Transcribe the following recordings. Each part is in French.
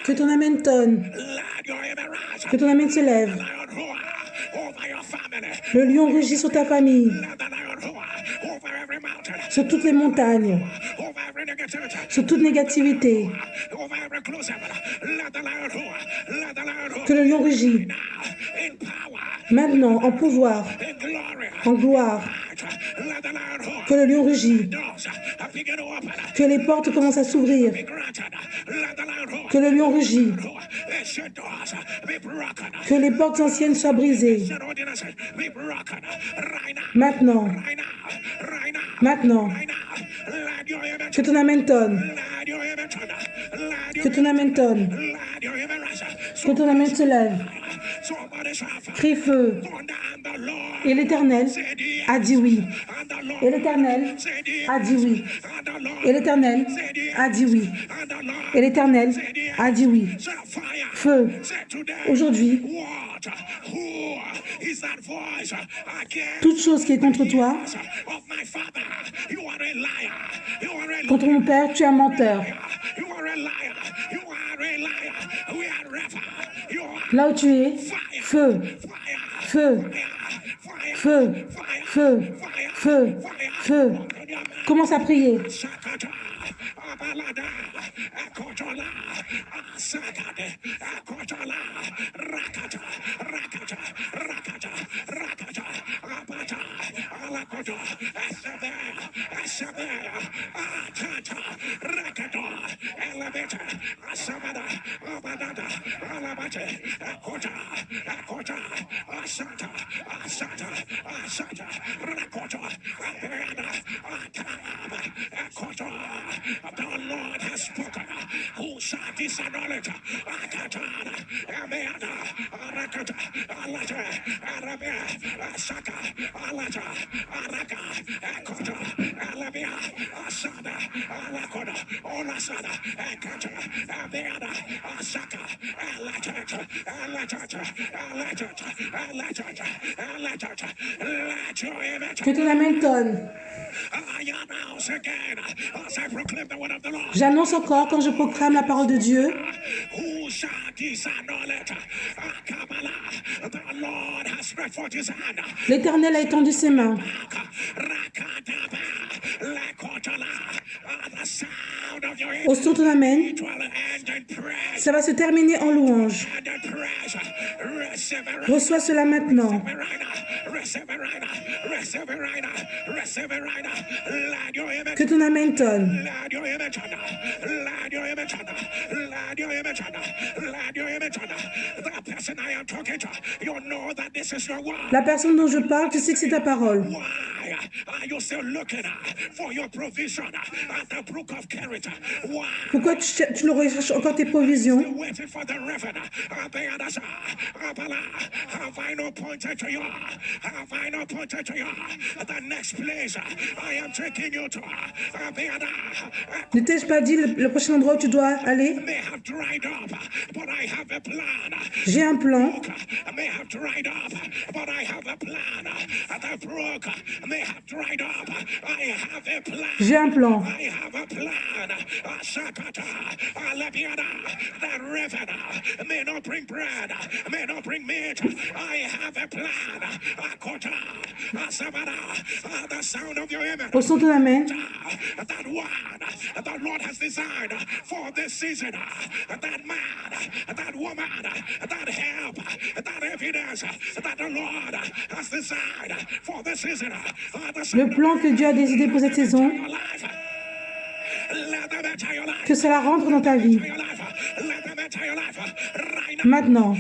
Que ton amen tonne. Que ton amen se lève. Le lion rugit sur ta famille. Sur toutes les montagnes. Sur toute négativité. Que le lion rugit. Maintenant, en pouvoir, en gloire. Que le lion rugit. Que les portes commencent à s'ouvrir. Que le lion rugit. Que les portes anciennes soient brisées. Maintenant. Maintenant. Que ton amen tonne. Que ton amen tonne. Que ton amen se lève. Crie feu. Et l'Éternel a dit oui. Et l'Éternel a dit oui. Et l'Éternel a dit oui. Et l'Éternel a dit oui. Feu. Aujourd'hui, toute chose qui est contre toi, contre mon père, tu es un menteur. Là où tu es, feu, feu, feu, feu, feu, feu. Commence à prier. The Lord has spoken. Who shall disannul it? Akatana, Ameana, Arakata, Alata, Arabia, Asaka, Alata, Araka, Akota, Alabia, Asada, Alakoda, Olasada, Akata, Ameana, Asaka, Alata, Alata, Alata, Alata, let your image. Que ton amen tonne. J'annonce encore quand je proclame la parole de Dieu. L'Éternel a étendu ses mains. Au son de ton amen, ça va se terminer en louange. Reçois cela maintenant. Que ton amen tonne. La personne dont je parle, tu sais que c'est ta parole. Pourquoi tu ne recherches encore tes provisions? Ne t'ai-je pas dit le prochain endroit où tu dois aller? J'ai un plan. J'ai un plan. Au son de ton amen. The Lord has designed for this season. That man, that woman, that help, that evidence that the Lord has designed for this season. Le plan que Dieu a décidé pour cette saison, que cela rentre dans ta vie. Maintenant,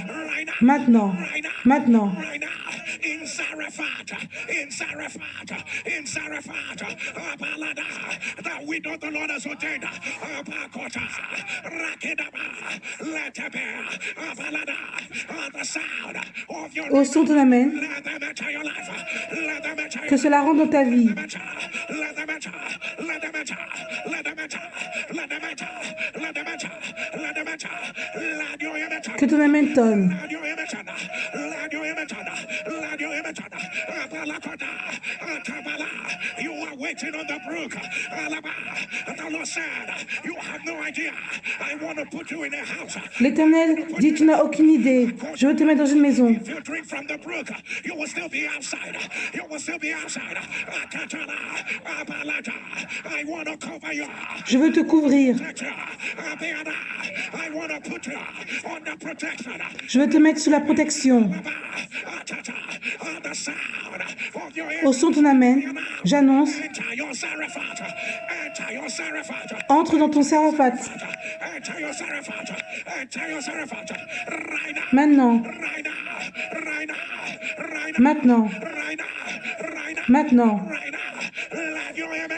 maintenant, maintenant. In Zarephath, that we know the Lord has ordained. The sound of your Au son de ton amen, que cela rentre dans ta vie. Que ton amen tonne. You are waiting on the brook. The Lord said, you have no L'Éternel dit, tu n'as aucune idée. Je veux te mettre dans une maison. Je veux te couvrir. Je veux te mettre sous la protection. Au son de ton amen, j'annonce, entre dans ton Saraphat. Maintenant. Maintenant. Maintenant.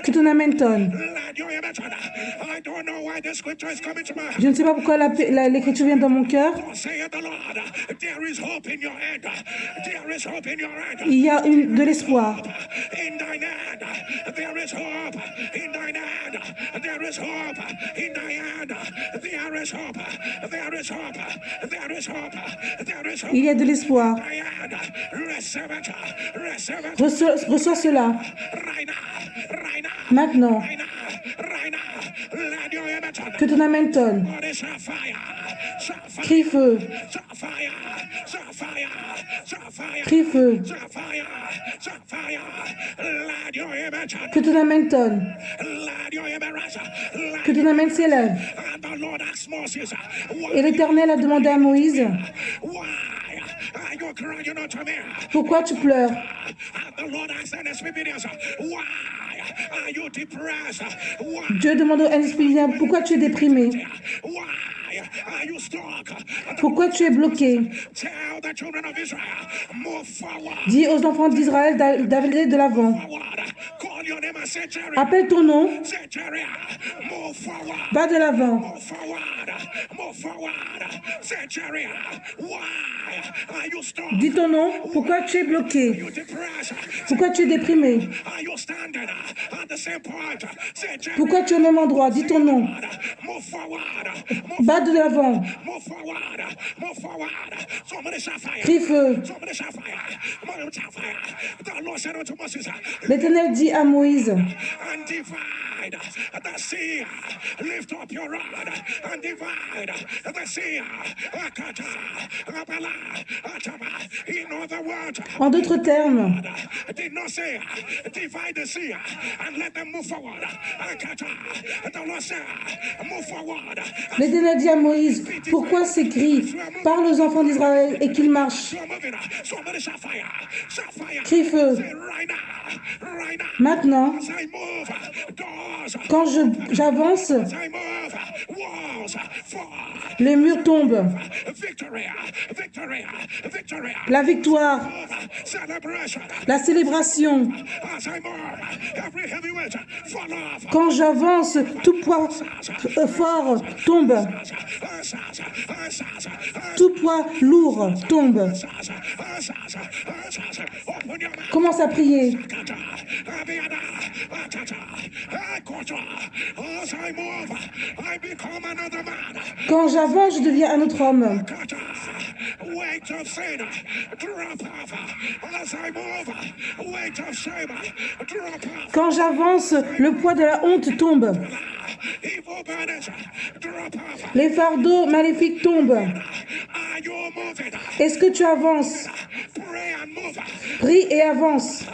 Que ton amen tonne. Je ne sais pas pourquoi l'écriture vient dans mon cœur. Il y a de l'espoir. Il y a de l'espoir. Reçois cela. Maintenant. Que ton amen tonne. Crie feu. Crie feu. Que ton amen tonne. Que ton amen s'élève. Et l'Éternel a demandé à Moïse, pourquoi tu pleures? Dieu demande à l'Esprit, pourquoi tu es déprimé? Pourquoi tu es bloqué? Dis aux enfants d'Israël d'aller de l'avant. Appelle ton nom. Va de l'avant. Dis ton nom. Pourquoi tu es bloqué? Pourquoi tu es déprimé? Pourquoi tu es au même endroit? Dis ton nom. Va de l'avant. Crie feu. L'Éternel dit à Moïse, en d'autres termes, l'Éternel dit à Moïse, pourquoi ces cris? Parle aux enfants d'Israël et qu'ils marchent. Crie feu. Maintenant, quand j'avance, les murs tombent. La victoire, la célébration. Quand j'avance, tout poids fort tombe. Tout poids lourd tombe. Commence à prier. Quand j'avance, je deviens un autre homme. Quand j'avance, le poids de la honte tombe. Les fardeaux maléfiques tombent. Est-ce que tu avances? Prie et avance.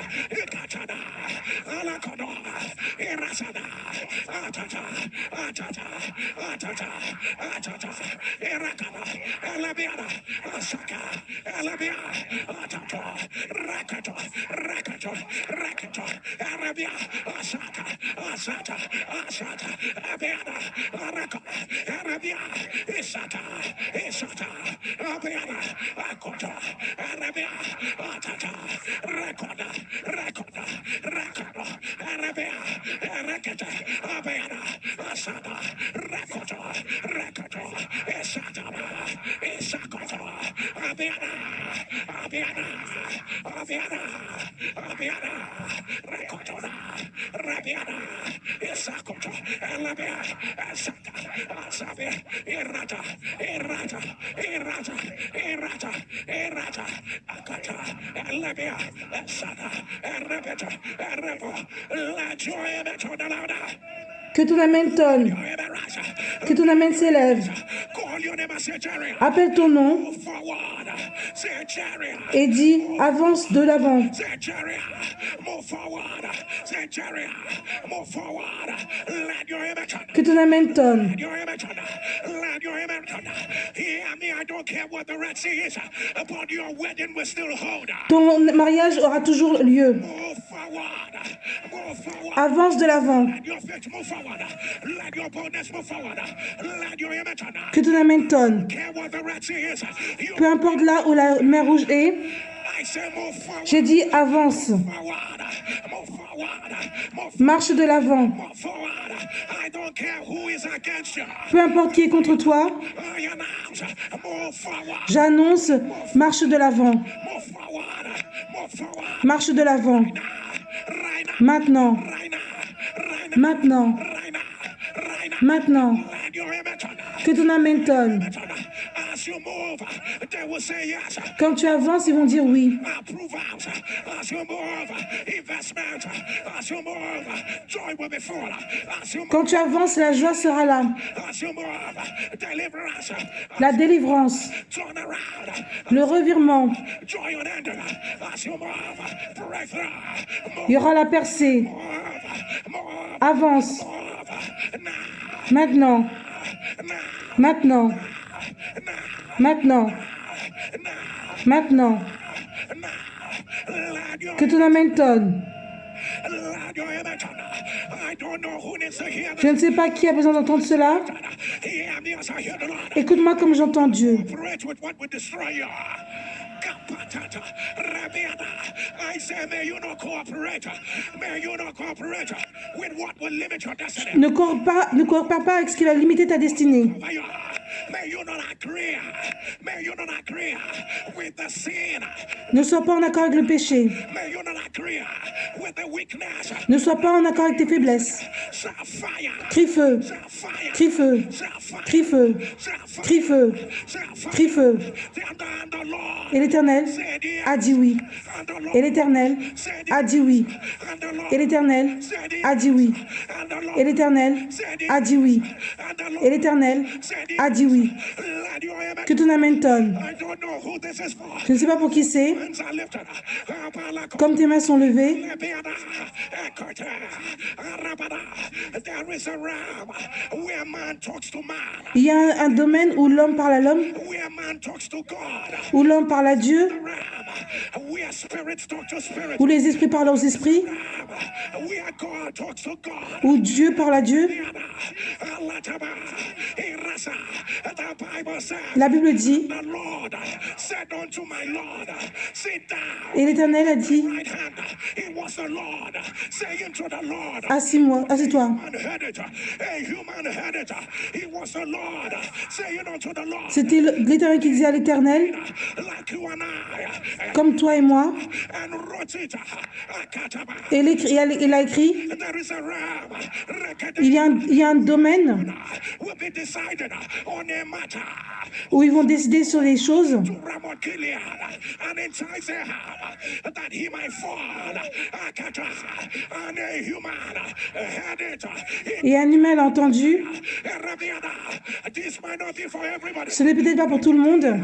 Que ton amen tonne. Que ton amen s'élève. Appelle ton nom et dis avance de l'avant. Que ton amen tonne. Ton mariage aura toujours lieu. Avance de l'avant. Que ton amen tonne. Peu importe là où la mer rouge est, j'ai dit avance. Marche de l'avant. Peu importe qui est contre toi, j'annonce marche de l'avant. Marche de l'avant. Maintenant. Maintenant. Maintenant. Que ton amen tonne. Quand tu avances, ils vont dire oui. Quand tu avances, la joie sera là. La délivrance. Le revirement. Il y aura la percée. Avance. Maintenant. Maintenant. Maintenant. Maintenant. Que ton amen tonne. Je ne sais pas qui a besoin d'entendre cela. Écoute-moi comme j'entends Dieu. Ne coopère pas avec ce qui va limiter ta destinée. Ne sois pas en accord avec le péché. Ne sois pas en accord avec tes faiblesses. Crie feu, crie feu, crie feu, crie feu, crie feu. Et l'Éternel a dit oui. Et l'Éternel a dit oui. Et l'Éternel a dit oui. Et l'Éternel a dit oui. Et l'Éternel a dit oui. Que ton amen tonne. Je ne sais pas pour qui c'est. Comme tes mains sont levées, il y a un domaine où l'homme parle à l'homme, où l'homme parle à Dieu, où les esprits parlent aux esprits, où Dieu parle à Dieu. La Bible dit, et l'Éternel a dit, assis-toi. C'était l'Éternel qui disait à l'Éternel, comme toi et moi. Et il a écrit, il y a un domaine où ils vont décider sur les choses. Et un humain l'a entendu. Ce n'est peut-être pas pour tout le monde.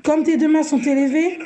Comme tes deux mains sont élevées,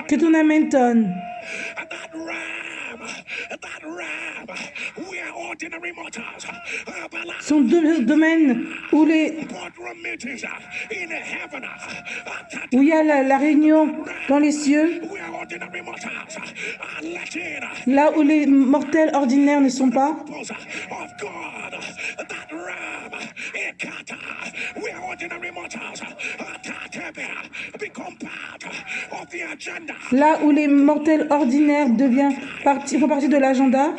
Que ton amen tonne. Sont deux domaines où il y a la réunion dans les cieux, là où les mortels ordinaires ne sont pas. Là où les mortels ordinaires font partie de l'agenda.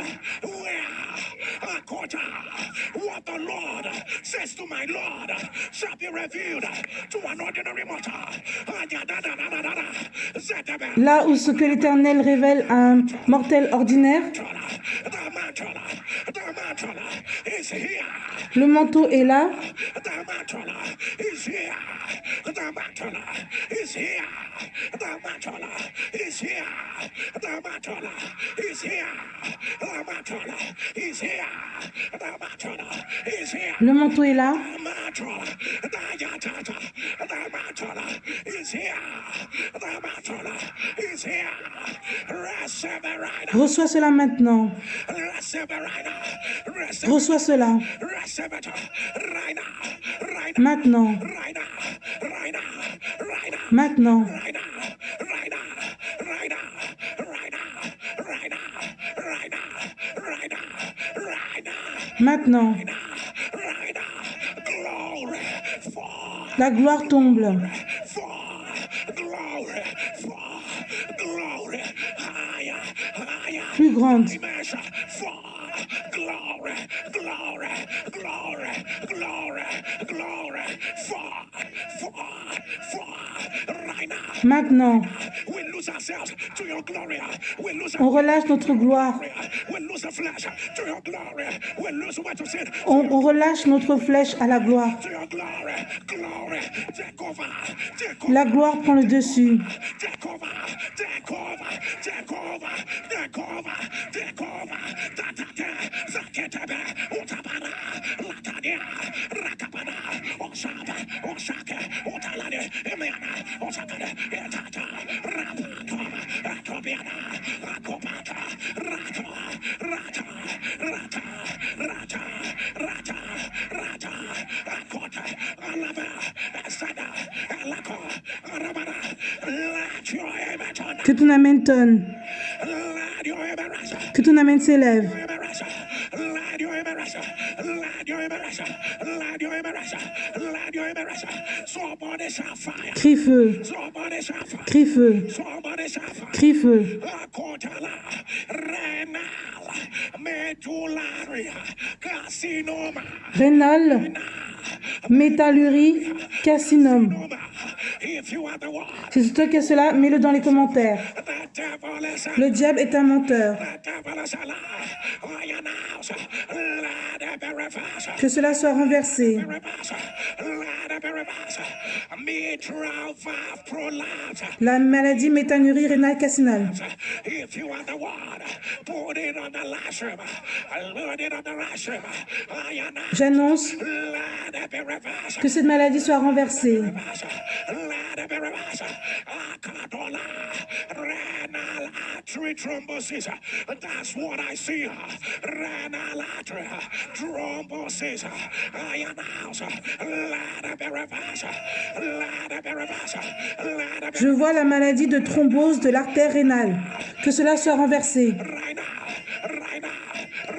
Là où ce que l'Éternel révèle à un mortel ordinaire, le manteau est là. Le manteau est là. Reçois cela maintenant. Reçois cela. Maintenant. Maintenant. Maintenant. La gloire tombe. Plus grande. Maintenant, on relâche notre gloire. On relâche notre flèche à la gloire. La gloire prend le dessus. Que ton amen tonne. Que ton amen s'élève. Crie feu. Crie feu. Crie feu. Rénal, métallurie, carcinome. Si c'est toi qui as cela, mets-le dans les commentaires. Le diable est un menteur. Que cela soit renversé. La maladie métanurie rénale cassinale. J'annonce que cette maladie soit renversée. Je vois la maladie de thrombose de l'artère rénale. Que cela soit renversé.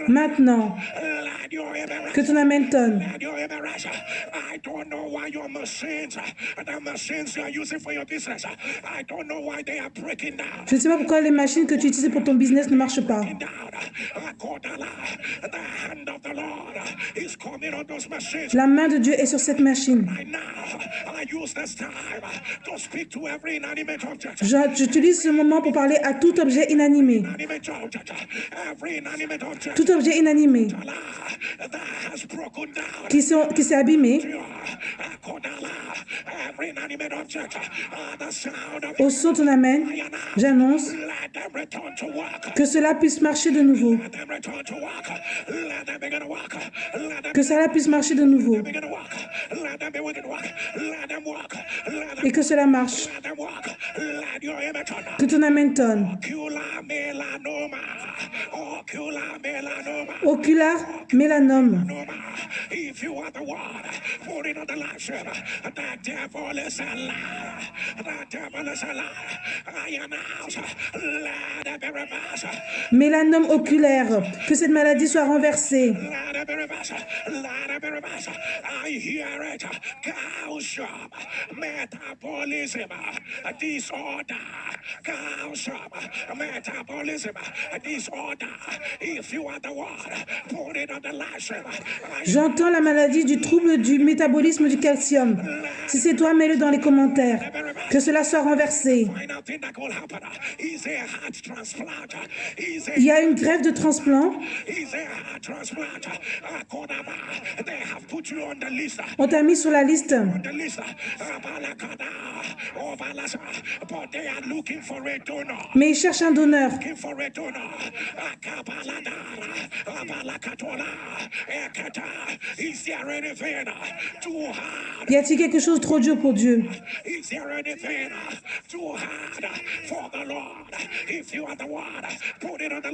Maintenant, que ton amen tonne. Je ne sais pas pourquoi les machines que tu utilises pour ton business ne marchent pas. La main de Dieu est sur cette machine. J'utilise ce moment pour parler à tout objet inanimé. Tout objet inanimé qui s'est abîmé au son de ton amen, j'annonce que cela puisse marcher de nouveau. Que cela puisse marcher de nouveau. Et que cela marche. Que ton amen tonne. Ocular mélanome. Mélanome oculaire, que cette maladie soit renversée. J'entends la maladie du trouble du métabolisme du calcium. Si c'est toi, mets-le dans les commentaires. Que cela soit renversé. Il y a une greffe de transplant. On t'a mis sur la liste. Mais ils cherchent un donneur. Y a-t-il quelque chose de trop dur pour Dieu?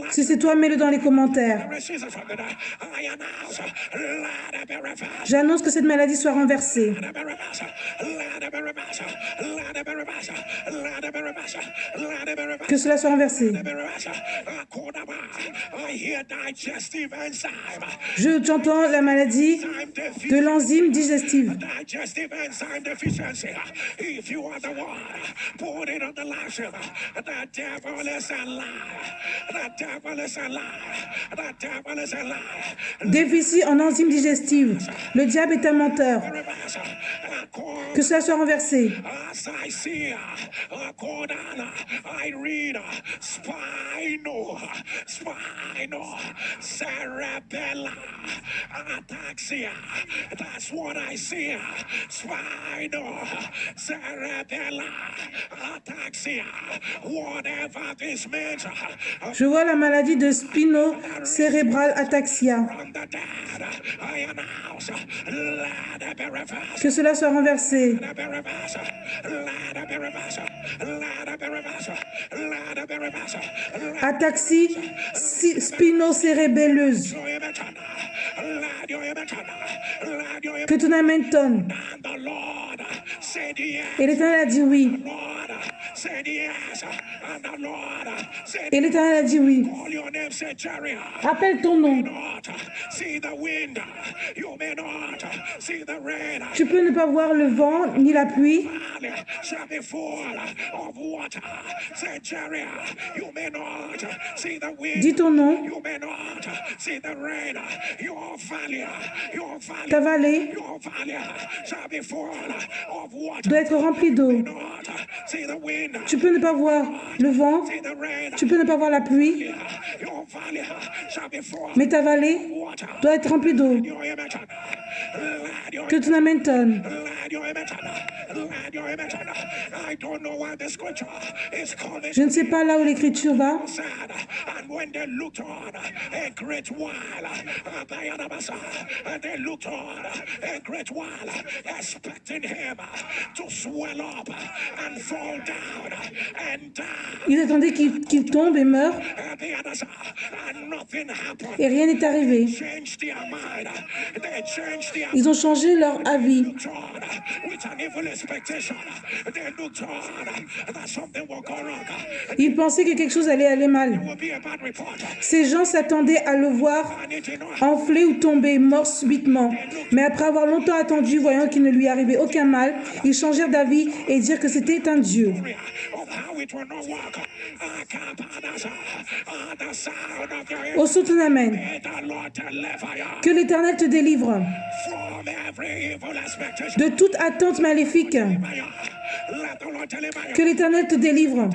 Si c'est toi, mets-le dans les commentaires. J'annonce que cette maladie soit renversée. Que cela soit renversé. J'entends la maladie de l'enzyme digestive. Déficit en enzyme digestive. Le diable est un menteur. Que cela soit renversé. Je vois la maladie de spino-cérébral ataxia. Que cela soit renversé. Ataxie spino-cérébelleuse. Que ton amen tonne. Et l'Éternel a dit oui. Et l'Éternel a dit oui. Appelle ton nom. Tu peux ne pas voir le vent ni la pluie. Dis ton nom. Ta vallée doit être remplie d'eau. Tu peux ne pas voir le vent. Tu peux ne pas voir la pluie. Mais ta vallée doit être remplie d'eau. Que ton amen tonne. Je ne sais pas là où l'écriture va. Ils attendaient qu'il tombe et meure. Et rien n'est arrivé. Ils ont changé leur avis. Ils pensaient que quelque chose allait aller mal. Ces gens s'attendaient à le voir enfler ou tomber, mort subitement. Mais après avoir longtemps attendu, voyant qu'il ne lui arrivait aucun mal, ils changèrent d'avis et dirent que c'était un Dieu. Au ton amen. Que l'Éternel te délivre de toute attente maléfique. Que l'Éternel te délivre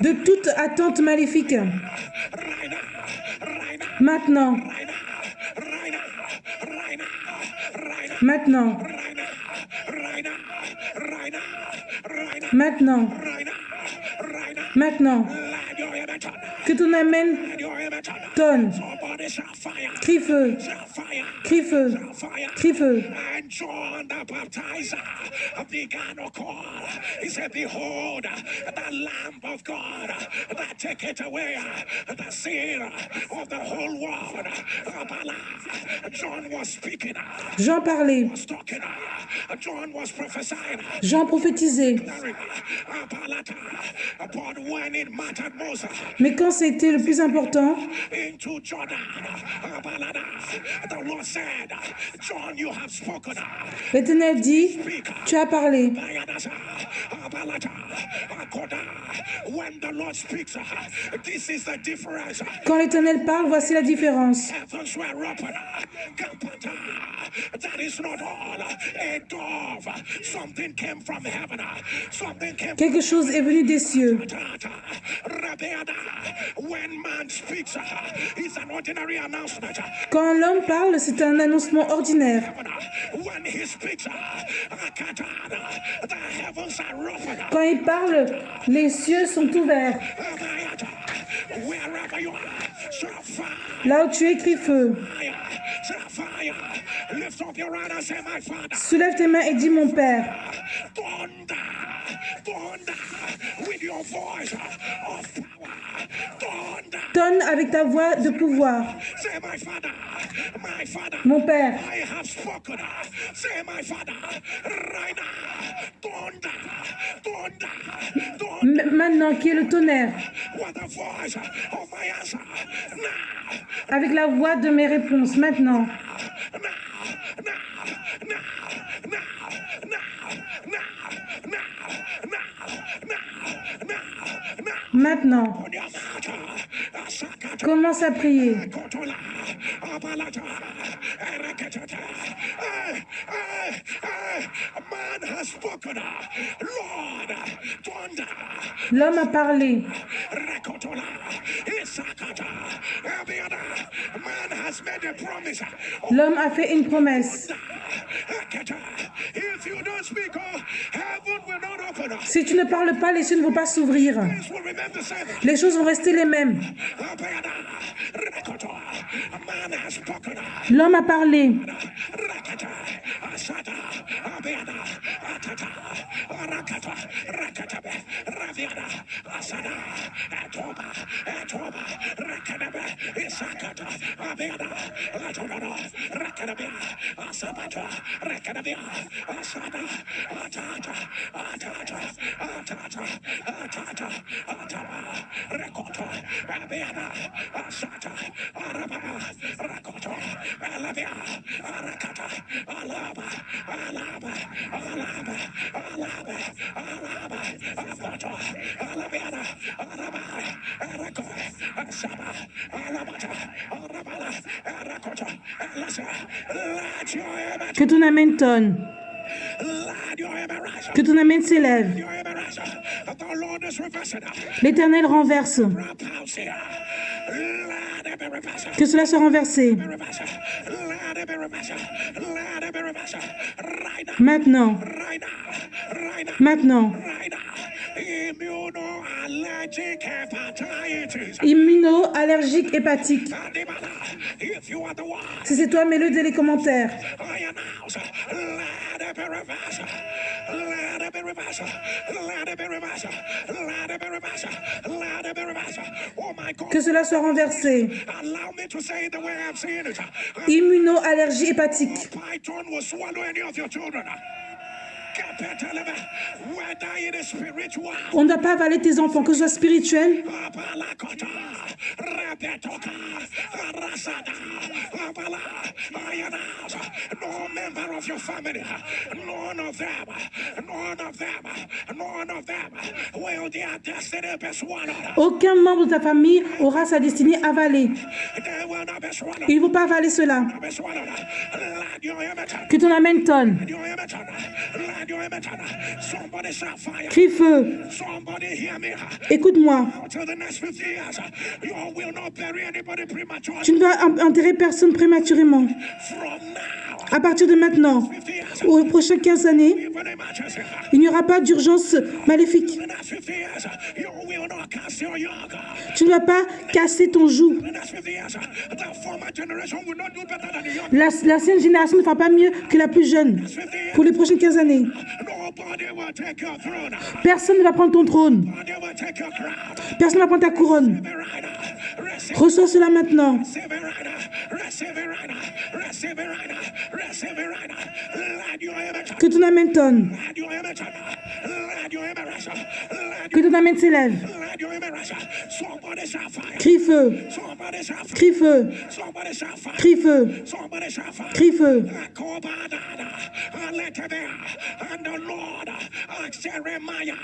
de toute attente maléfique. Maintenant. Maintenant. Maintenant. Maintenant. Que ton amen tonne. Crie feu. Crie feu. Crie feu. And John the baptizer began to call. He said, behold, the Lamb of God that taketh away the sin of the whole world. John was speaking. Jean parlait. John was prophesying. Jean prophétisait. But when it mattered most, mais quand c'était le plus important, into Jordan, the Lord said, John, you have spoken. l'Éternel dit, tu as parlé. When the Lord speaks, this is the difference. Quand l'Éternel parle, voici la différence. Heavens were open. That is not all. A dove. Something came from heaven. Something came. Quelque chose est venu des cieux. When man speaks, it's an ordinary announcement. Quand l'homme parle, c'est un annoncement ordinaire. When he speaks, the heavens are open. Quand il parle, les cieux sont ouverts. Wherever you are, là où tu es, crie feu. Lift up your hand and say, my Father. Soulève tes mains et dis, mon Père. Thunder, thunder, with your voice of power. Thunder. Tonne avec ta voix de pouvoir. Say, my Father, my Father. Mon Père. I have spoken. Say, my Father, right now. Thunder, thunder, thunder. Maintenant, qui est le tonnerre? With the voice of my answer. Now. Avec la voix de mes réponses, maintenant. Maintenant, commence à prier. L'homme a parlé. L'homme a fait une promesse. Si tu ne parles pas, les cieux ne vont pas s'ouvrir. Les choses vont rester les mêmes. L'homme a parlé. Que ton amen tonne. Que ton amen s'élève. L'Éternel renverse. Que cela soit renversé. Maintenant. Maintenant. Immuno-allergique hépatique. Si c'est toi, mets-le dans les commentaires. Que cela soit renversé. Immuno-allergie hépatique. On ne doit pas avaler tes enfants, que ce soit spirituel. member of your family, none of them will their destiny be swallowed. Aucun membre de ta famille aura sa destinée avalée. They will not be swallowed. Ils ne vont pas avaler cela. Be swallowed. Let your image. Que ton amen tonne. Let your image. Let your image. Somebody shout fire. Crie feu. Somebody hear me. Écoute-moi. Until the next 50 years, you will not bury anybody prematurely. Tu ne vas enterrer personne prématurément. From now, À partir de maintenant, 50 years, aux prochaines 15 années, even emergency. il n'y aura pas d'urgence maléfique. In the next 50 years, you will not cast your young. Tu ne vas pas casser ton joug. In the next 50 years, the former generation will not do better than the young. L'ancienne génération ne fera pas mieux que la plus jeune. 50 years, Pour les prochaines 15 années, nobody will take your throne. personne ne va prendre ton trône. Nobody will take your crown. Personne ne va prendre ta couronne. Receive it right now. Receive Reçois cela maintenant. it right now. Receive it right now. Receive it right now. Receive it right now. Let your image. Que ton amen tonne. Let your image. Let your image. Let Que ton amen s'élève. Let your image. Somebody shall fire. Crie feu. Somebody shall fire. Crie feu. Somebody shall fire. Crie feu. Somebody shall fire. Crie feu. And the Lord asked Jeremiah,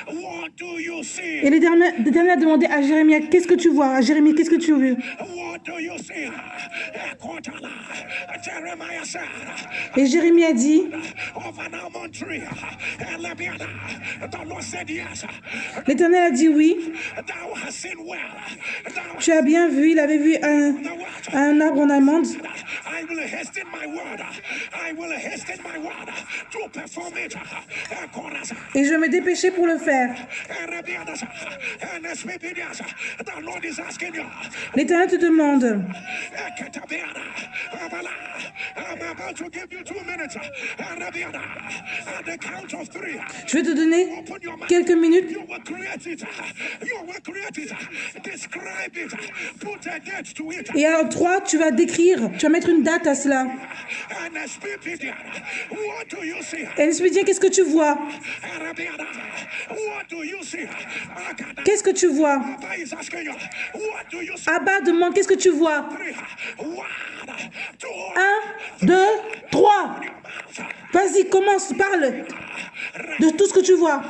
what do you see? Et l'Éternel a demandé à Jérémie, qu'est-ce que tu vois? À Jérémie, qu'est-ce que tu veux? What do you see? Jeremiah said, Et Jérémie a dit, of an almond tree. The Lord said, yes. l'Éternel a dit oui. Thou hast seen well. Tu as bien vu, il avait vu un arbre en amande. I will hasten my word. I will hasten my word to perform it. Et je me dépêchais pour le faire. The Lord is asking you. L'Éternel te demande, I'm about to give you 2 minutes. At the count of 3. je vais te donner Open your mouth. quelques minutes. You will create it. You will create it. Describe it. Put a date to it. Et alors 3, tu vas décrire, tu vas mettre une date à cela. And speak it. What do you see? Et l'Esprit dit, qu'est-ce que tu vois? What do you see? Qu'est-ce que tu vois? Abba is asking you. What do you see? Abba demande, qu'est-ce que tu vois? 1, 2, 1, 2, 3. Vas-y, commence, parle de tout ce que tu vois.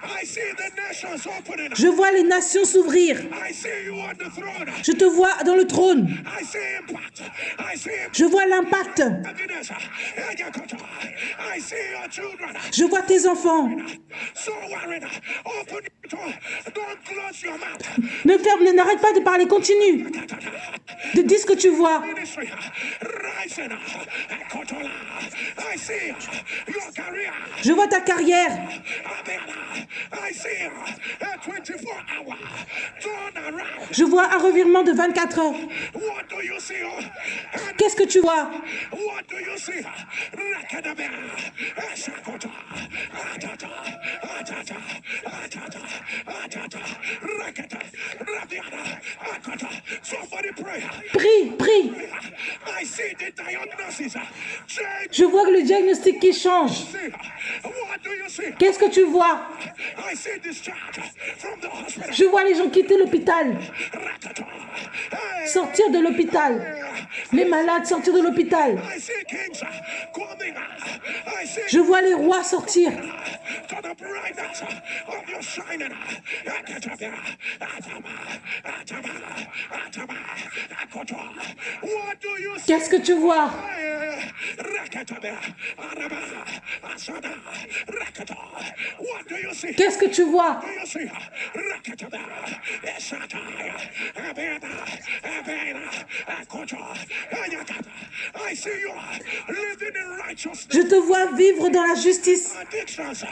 I see the nations opening. Je vois les nations s'ouvrir. I see you on the throne. Je te vois dans le trône. I see impact. I see Je vois l'impact. evidence. I see your children. Je vois tes enfants. So worried. Open your door. Don't close your mouth. N'arrête pas de parler, continue. De dire ce que tu vois. Ministry. Rising. I see your career. Je vois ta carrière. I see a 24-hour turnaround. Je vois un revirement de 24 heures. What do you see? Qu'est-ce que tu vois? What do you see? Rakadabia. Shakota. Atata. Atata. Atata. Atata. Rakata. Rabiana. Akata. Somebody pray. Prie, prie. I see the diagnosis. Change. Je vois le diagnostic qui change. What do you see? Qu'est-ce que tu vois? I see discharge from the hospital. Je vois les gens quitter l'hôpital, Rakata. Hey. sortir de l'hôpital. Les malades sortir de l'hôpital. I see kings coming. I see Je vois les rois sortir. to the brightness of your shining. Akatabia. Atama. Atama. Atama. Akoto. What do you see? Qu'est-ce que tu vois? Rakatabia. Araba. Asada. Rakata. What do you see? Qu'est-ce que tu vois? Do you see? Rakatabia. Esata. Abena. Abena. Akoto. Ayakata. I see you living in righteousness. Je te vois vivre dans la justice. Addictions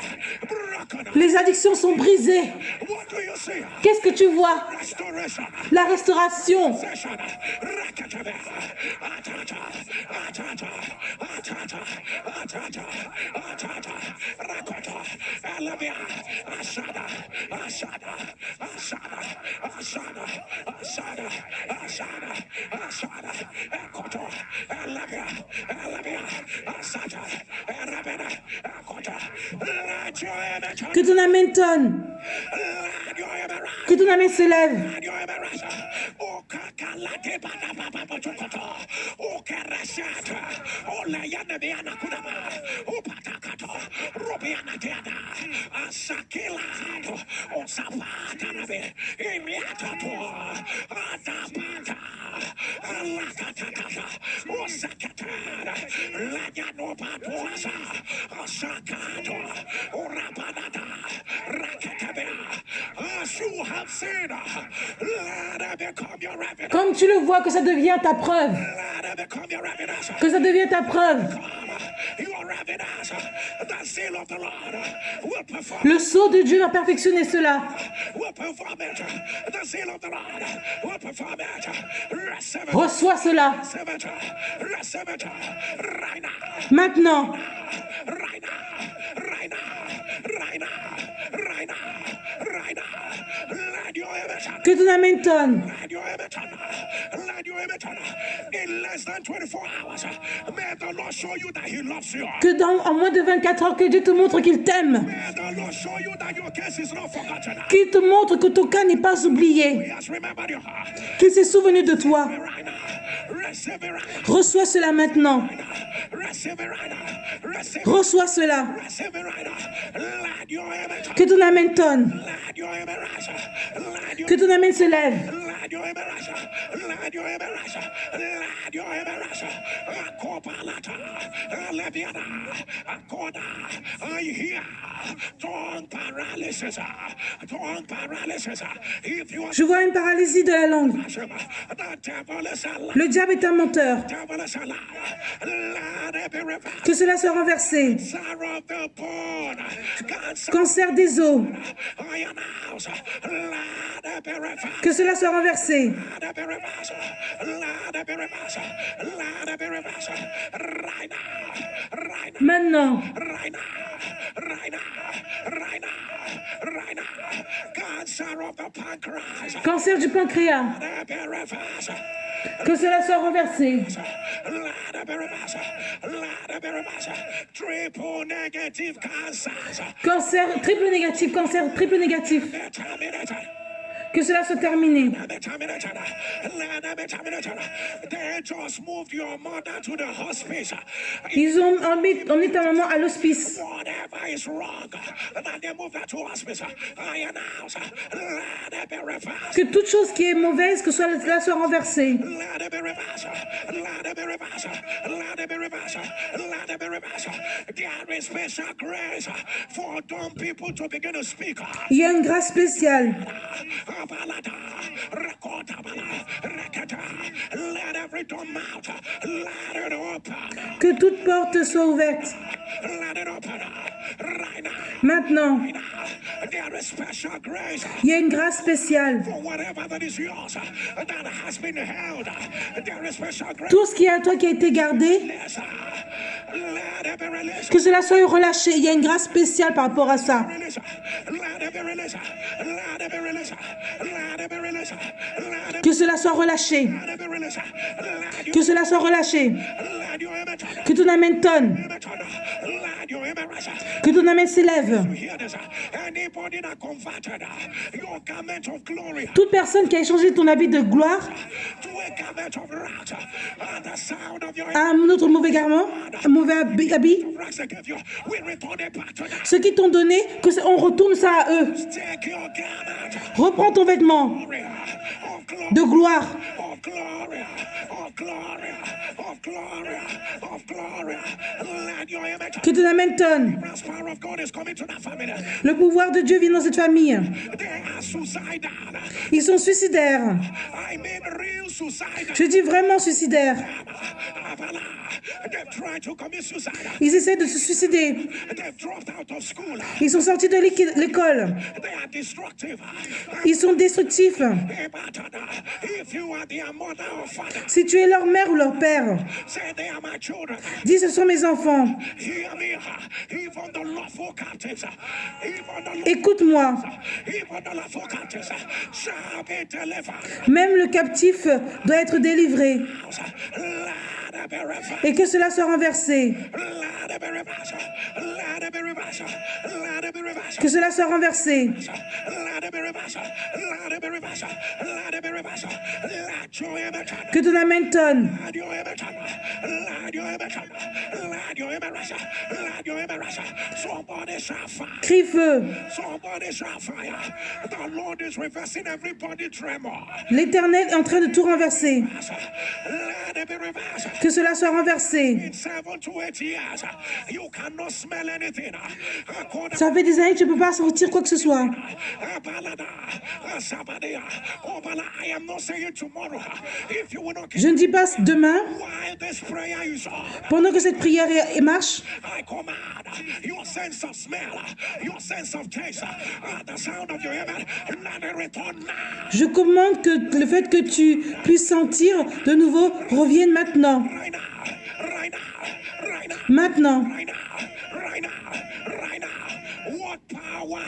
broken. Les addictions sont brisées. What do you see? Qu'est-ce que tu vois? Restoration. La restauration. Session. Rakatabia. Atata. Atata. Atata. Atata. Atata. Rakota. Alabia. Asada. Asada. Asada. Asada. Asada. Asada. Asada. Akoto. Alabia. Alabia. Asada. Arabena. Akoto. Let your image. Que ton amen tonne. Let your image. Que ton amen se lève. Comme tu le vois, que ça devient ta preuve. Que ça devient ta preuve. Le sceau de Dieu va perfectionner cela. Reçois cela. Maintenant. Que ton amen tonne. Que en moins de 24 heures, que Dieu te montre qu'il t'aime. Qu'il te montre que ton cas n'est pas oublié. Qu'il s'est souvenu de toi. Reçois cela maintenant. Reçois cela. Que ton amen tonne. Que ton amen se lève. Je vois une paralysie de la langue. Le diable est un menteur. Que cela soit renversé. Cancer des os. Que cela soit renversé. Maintenant. Cancer du pancréas. Que cela soit renversé. Cancer triple négatif, cancer triple négatif. Que cela soit terminé. Ils ont emmené ta maman à l'hospice. Que toute chose qui est mauvaise, que cela soit renversée. Il y a une grâce spéciale. Que toute porte soit ouverte. Maintenant, il y a une grâce spéciale. Tout ce qui est à toi qui a été gardé, que cela soit relâché. Il y a une grâce spéciale par rapport à ça. Que cela soit relâché. Que cela soit relâché. Que ton amen tonne. Que ton amen s'élève. Toute personne qui a échangé ton habit de gloire à un autre mauvais garment, un mauvais habit, ceux qui t'ont donné, on retourne ça à eux. Reprends ton vêtement de gloire. Que ton amen tonne. Le pouvoir de Dieu vient dans cette famille. Ils sont suicidaires. Je dis vraiment suicidaires. Ils essaient de se suicider. Ils sont sortis de l'école. Ils sont destructifs. Si tu es leur mère ou leur père, dis ce sont mes enfants. Écoute-moi. Même le captif doit être délivré. Et que cela soit renversé. Que cela soit renversé. Let it be reversed. Let it be reversed. Let your image turn. Que ton amen tonne. Let your image turn. Let your image turn. Let your image rest. Let your image rest. Somebody shall fire. Crie feu. Somebody shall fire. The Lord is reversing everybody tremor. L'Éternel est en train de tout renverser. Let it be reversed. Que cela soit renversé. In 7 to 8 years, you cannot smell anything. Ça fait des années que tu ne peux pas sortir quoi que ce soit. I am not saying tomorrow. If you will not Je ne dis pas demain, while this prayer is on, pendant que cette prière marche, I command your sense of smell, your sense of taste, the sound of your heaven, let it return now. je commande que le fait que tu puisses sentir de nouveau revienne maintenant. Right now, right now, right now, Maintenant. right now, right now, right now. What power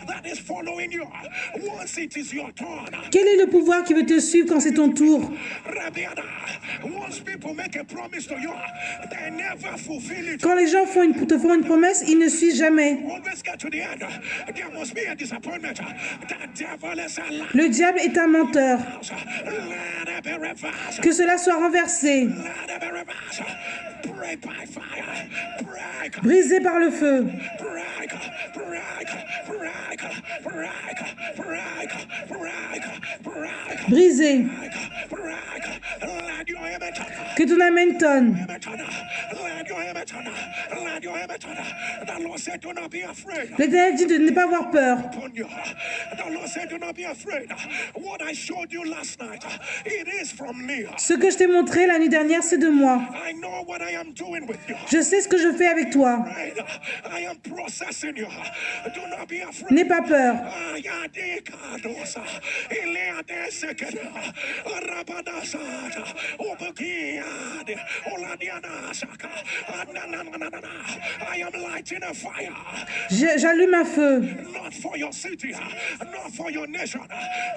that is following you once it is your turn? Quel est le pouvoir qui veut te suivre quand c'est ton tour? Once people make a promise to you, they never fulfill it. Quand les gens te font une promesse, ils ne suivent jamais. Always get to the end. There must be a disappointment. The devil is a liar. Le diable est un menteur. Let it be reversed. Que cela soit renversé, Let it be reversed. Break by fire. Break. brisé par le feu. Break. Break. Break. Break. Break. Break. Break. Brisé. Break. Let your image turn. Que ton amen tonne. Let your image turn. Let your image turn. The Lord said, do not be afraid. L'Éternel dit de ne pas avoir peur. Upon you. The Lord said, do not be afraid. What I showed you last night, it is from me. Ce que je t'ai montré la nuit dernière, c'est de moi. I know what I am doing with you. Je sais ce que je fais avec toi. Right? I am processing you. Do not be afraid. N'aie pas peur. I am lighting a fire. J'allume un feu. Not for your city, not for your nation,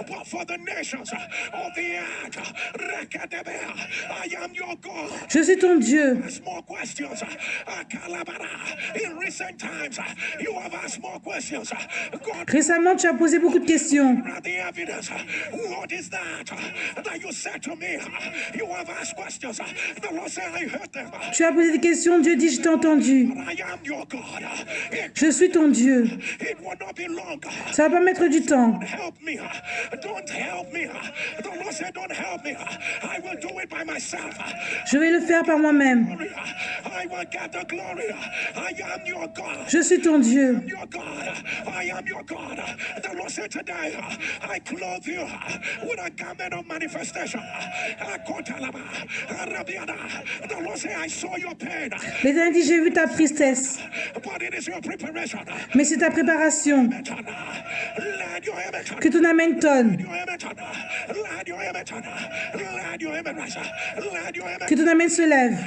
but for the nations of the earth. I am your God. Je suis ton Dieu. Ask more questions. In recent times, you have asked more questions. God, Récemment, tu as posé beaucoup de questions. the evidence. What is that that you said to me? You have asked questions. The Lord said, I heard them. Tu as posé des questions. Dieu dit, je t'ai entendu. I am your God. Je suis ton Dieu. It will not be long. Ça va pas mettre du temps. Help me. Don't help me. The Lord said, don't help me. I will do it by myself. Je vais le faire par moi-même. I will get the glory. I am your God. Je suis ton Dieu. Your God. I am your God. The Lord said today, I clothe you with a garment of manifestation. The Lord said, I saw your pain, L'Éternel dit, j'ai vu ta tristesse. but it is your preparation. Mais c'est ta préparation. Let your image Que ton amen tonne. let your image let your image let your image Que ton amen se lève.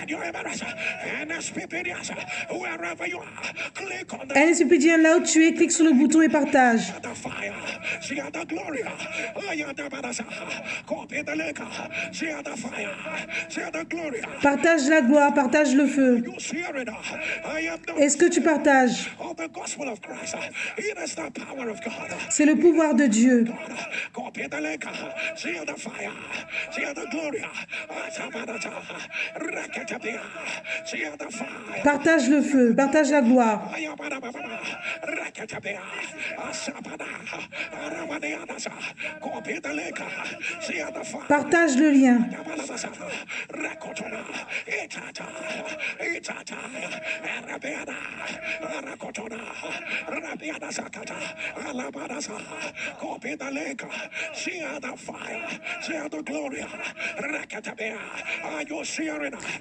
wherever you are, click on the Allez, Supidien, là où tu es, clique sur le bouton et partage. fire. She had the glory. I had the badasa. Copy the lake. She had the fire. She had the glory. Partage la gloire, partage le feu. You share it. I am the Est-ce que tu partages? of the gospel of Christ. It is the power of God. C'est le pouvoir de Dieu. Copy the lake. She had the fire. She had the glory. She had the fire. Partage le feu, partage la gloire. Partage le lien.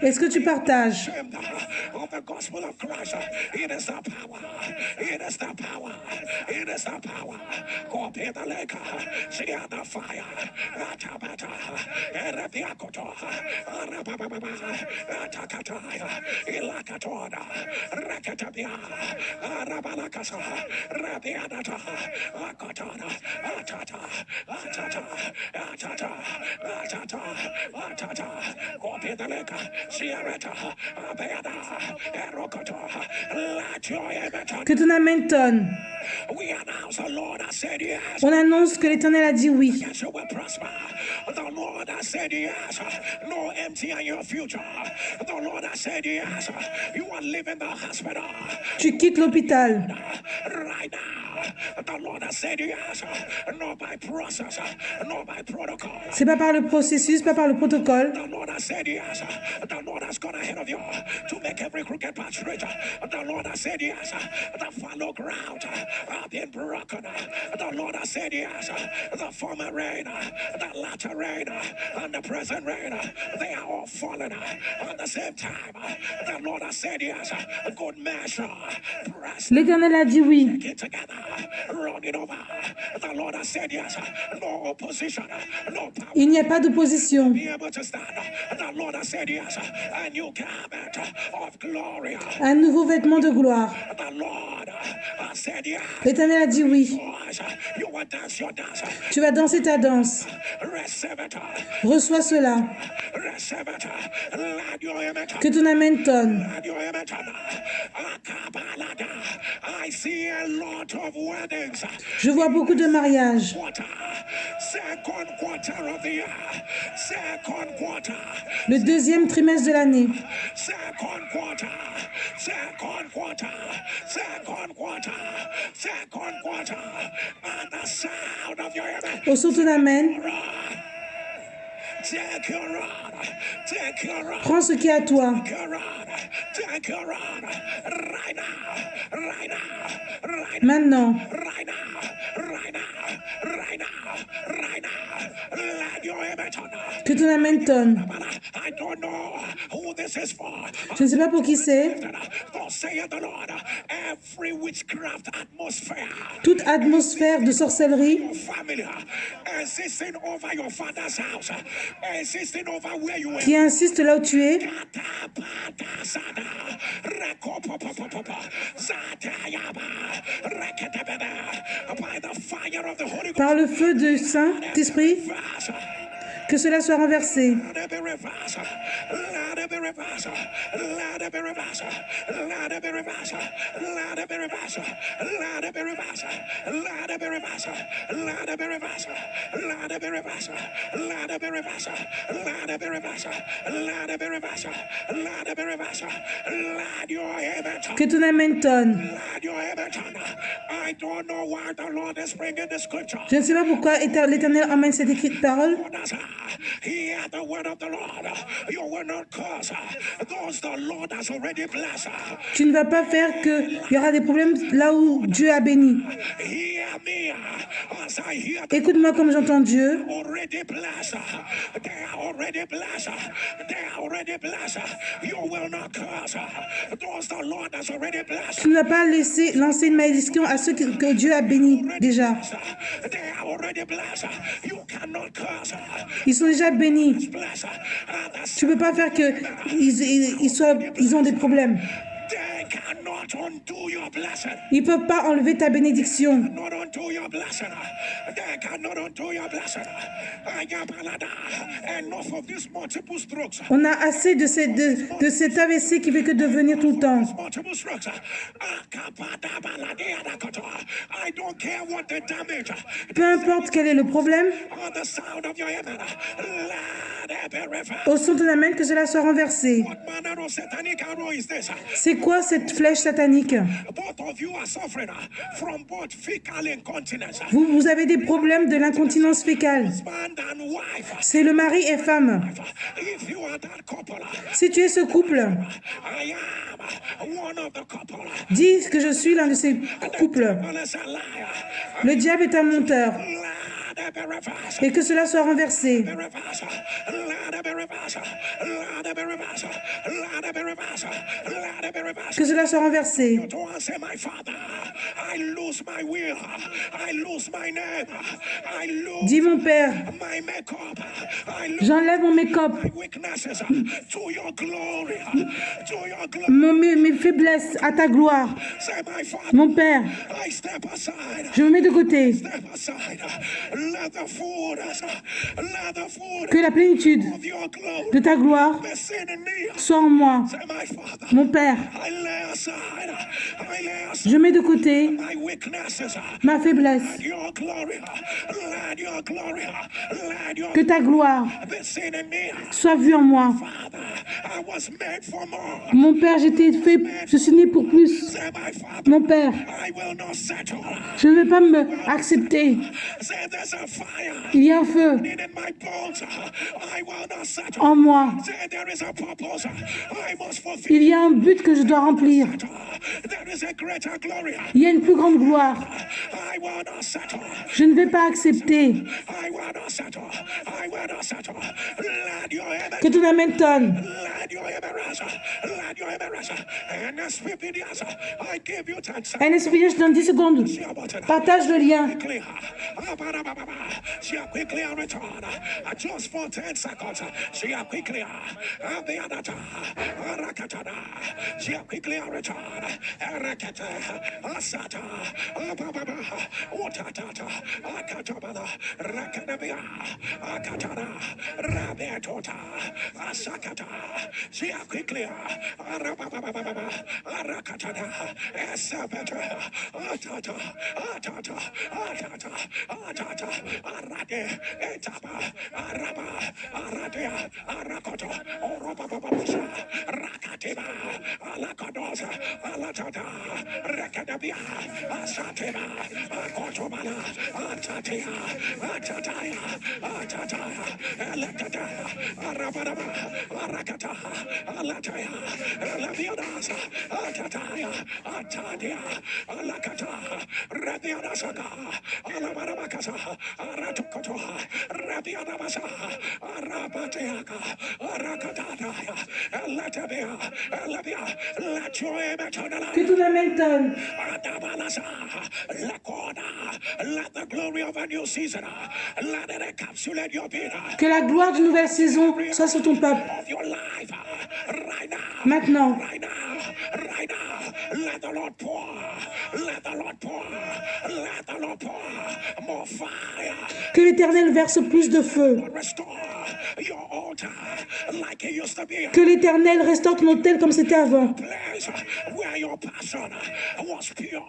Est-ce que tu partages? Of the gospel of Christ, it is the power, it is the power, it is the power. Copy the lake, she had the fire, Atabata, Erebiakoto, Arababa, Atakata, Ilakatona, Rakatabia, Arabalakasa, Rabianata, Akatana, Atata, Atata, Atata, Atata, Atata, copy the lake, Sierrata, Abeada. Que ton amen tonne. We announce the Lord has said, said yes. On annonce que l'Éternel a dit oui. Yes, you will prosper. The Lord has said yes. No empty in your future. The Lord has said yes. You are leaving the hospital. Tu quittes l'hôpital. Right now. The Lord has said yes. Not by process. Not by protocol. C'est pas par le processus, pas par le protocole. The Lord has said yes. The Lord has gone ahead of you to make every crooked path straight. The Lord has said yes. The fallow ground have been broken. The Lord has said yes. The former rain, the latter rain, and the present rain, they are all falling at the same time. The Lord has said yes. Good measure. Press L'Éternel a dit oui. it together. Run it over. The Lord has said yes. No opposition. No power. Il n'y a pas d'opposition. Be able to stand. The Lord has said yes. A new garment of glory. Un nouveau vêtement de gloire. The Lord has said yes. L'Éternel a dit oui. You will dance your dance. Tu vas danser ta danse. Receive it. Reçois cela. Receive it. Let your image. Que ton amen tonne. Let your image. Akabalada. I see a lot of weddings. Je vois beaucoup de mariages. Quarter. Second quarter of the year. Second quarter. Le deuxième trimestre de l'année. Second quarter. Second quarter. Second quarter. Second quarter. And the sound of your image. Au son ton amen. Take your run. Take your run. Prends ce qui est à toi. Take your run. Take your run. Right now. Right now. Right now. Maintenant. Right now. Right now. Right now. Right now. Let your image on. Que ton amen tonne. I don't know who this is for. Je ne sais pas pour qui c'est. Thus saith the Lord, every witchcraft atmosphere, Toute atmosphère de sorcellerie your family, insisting over your father's house, insisting over where you were. qui insiste là où tu es, By the fire of the Holy Ghost, par le feu du Saint-Esprit, que cela soit renversé. let it be reversed. Let it be reversed. Let it be reversed. Let it be reversed. Let it be reversed. Let it be reversed. Let it be reversed. Let it be reversed. Let it be reversed. Let it be reversed. Let it be reversed. Let it be reversed. Let it be reversed. Let your image. Que ton amen tonne. Let your image. I don't know why the Lord is bringing the scripture. Je ne sais pas pourquoi l'Éternel emmène cette écrite parole. Hear the word of the Lord. You will not curse those the Lord has already blessed. Tu ne vas pas faire qu'il y aura des problèmes là où Dieu a béni. Hear me as I hear the Écoute-moi comme j'entends Dieu. already blessed. They are already blessed. They are already blessed. You will not curse those the Lord has already blessed. Tu ne vas pas lancer une malédiction à ceux que Dieu a bénis déjà. They are already blessed. You cannot curse. Ils sont déjà bénis. Bless Tu ne peux pas faire qu'ils ont des problèmes. They cannot undo your blessing. Ils ne peuvent pas enlever ta bénédiction. Not undo your blessing. They cannot undo your blessing. Enough of these multiple strokes. On a assez de cet AVC qui fait que de venir tout le temps. Multiple strokes. I don't care what the damage. Peu importe quel est le problème, On the sound of your amen. Let it be reversed. au son de l'amen, que cela soit renversé. What manner of satanic arrow is this? C'est quoi cette flèche satanique? Both of you are suffering from both fecal incontinence. Vous avez des problèmes de l'incontinence fécale. Husband and wife. C'est le mari et femme. If you are that couple, Si tu es ce couple, I am one of the couple. dis que je suis l'un de ces couples. Unless a liar. Le diable est un menteur. Let it be reversed. Et que cela soit renversé. Be reversed. Let it be reversed. Let it be reversed. Let it be reversed. Let it be reversed. Que cela soit renversé. Don't say, my father, I lose my will. I lose my name. I lose Dis mon père, my my makeup. I look J'enlève mon make-up, my weaknesses to your glory. To your glory. mes faiblesses à ta gloire. Say, my Father, Mon Père, I step aside. je me mets de côté. Step aside. Let the fullness Que la plénitude of your glory de ta gloire be seen in me. soit en moi. Say, my Father, Mon Père, I lay aside je mets de côté my weaknesses. ma faiblesse. Let your glory, let your glory, let your Que ta gloire be seen in me. soit vue en moi. Father, I was made for more. Mon Père, je suis né pour plus. Say, my Father, Mon Père, I will not settle. je ne vais pas me accepter. Say, there's a fire Il y a un feu in my bones. I will not settle. en moi. Say, there is a purpose I must fulfill. Il y a un but que je dois remplir. There is a greater glory. Il y a une plus grande gloire. I will not settle. Je ne vais pas accepter I will not settle. I will not settle. Let your image, que ton amen tonne. let your image, let your image. And as 15 years, I give you 10 seconds. Un esprit, je donne 10 secondes. See about it. Partage le lien. Quickly, she quickly return. Just for 10 seconds. She quickly, the other Rakatana. She quickly return. Rakata, Asata, Ababa, Utata, Akatabana, Rakanabia, Akatana, Rabiatota, Asakata. She quickly, Arababa, Arakatana, Esabata, Atata, Atata, Atata, Atata, Arade, Etapa, Araba, Aradea, Arakoto, Orobababasha, Rakatiba, Alakadosa, Alatata, Rakadabia, Asateba, Akotobala, Atatea, Atataya, Atataya, Alakata, Arabaraba, Arakata, Alataya, Alaviadasa, Atataya, Atadia, Alakata, Rabiadasaka, Alabarabakasa, Aratukotoha, Rabiadabasa, Arabateaka, Arakataya, Alatabia, Alabia, let your image on the Que ton amen tonne. Adabalasa, Lakoda, let the glory of a new season, let it encapsulate your being Que la gloire d'une nouvelle saison soit sur ton peuple. of your life right now. Maintenant, Right now, right now, let the Lord pour, let the Lord pour, let the Lord pour more fire. que l'Éternel verse plus de feu. Restore your altar like it used to be. Que l'Éternel restaure ton autel comme c'était avant. Place where your passion was pure.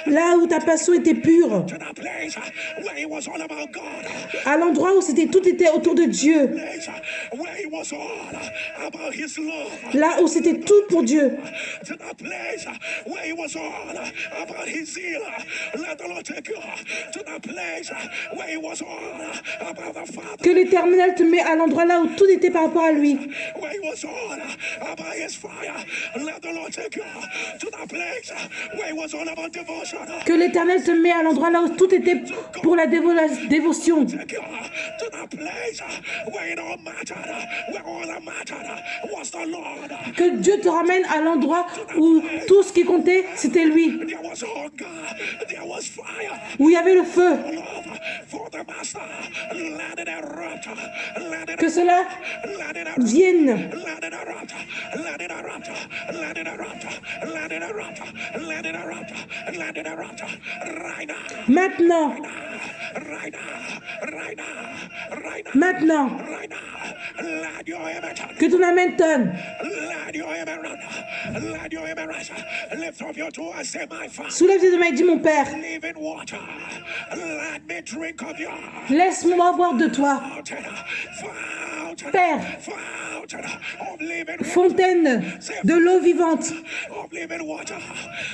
Là où ta passion était pure. To the place where it was all about God. À l'endroit où tout était autour de Dieu. Place where it was all about His love. Là où c'était tout pour Dieu. To the place where it was all about His zeal. Let the Lord take you to the place where it was all about the Father. Que l'Éternel te met à l'endroit là où tout était par rapport à lui. Where it was all about His fire. Let the Lord take you to the place where it was all about devotion. Que l'Éternel te met à l'endroit là où tout était pour la dévotion. Take you to the place where it all mattered. Where all that mattered was the Lord. Que Dieu te ramène à l'endroit où tout ce qui comptait, c'était lui. There was hunger. There was fire. Où il y avait le feu. Love for the Master. Let it erupt. Let it Que cela let it erupt. vienne. Let it erupt. Let it erupt. Let it erupt. Let it erupt. Let it erupt. Let it erupt. Right now. Maintenant. Right now. Right now. Right now. Maintenant. Right now. Let your image. Que ton amen tonne. Let your image run. Let your image rise. Lift up your two and say, my Father. Soulève tes deux mains et dis, mon Père, Live in water. Let me drink of your laisse-moi boire de toi. fountain. Fountain. Père, Fountain of living water. fontaine de l'eau vivante. Of living water.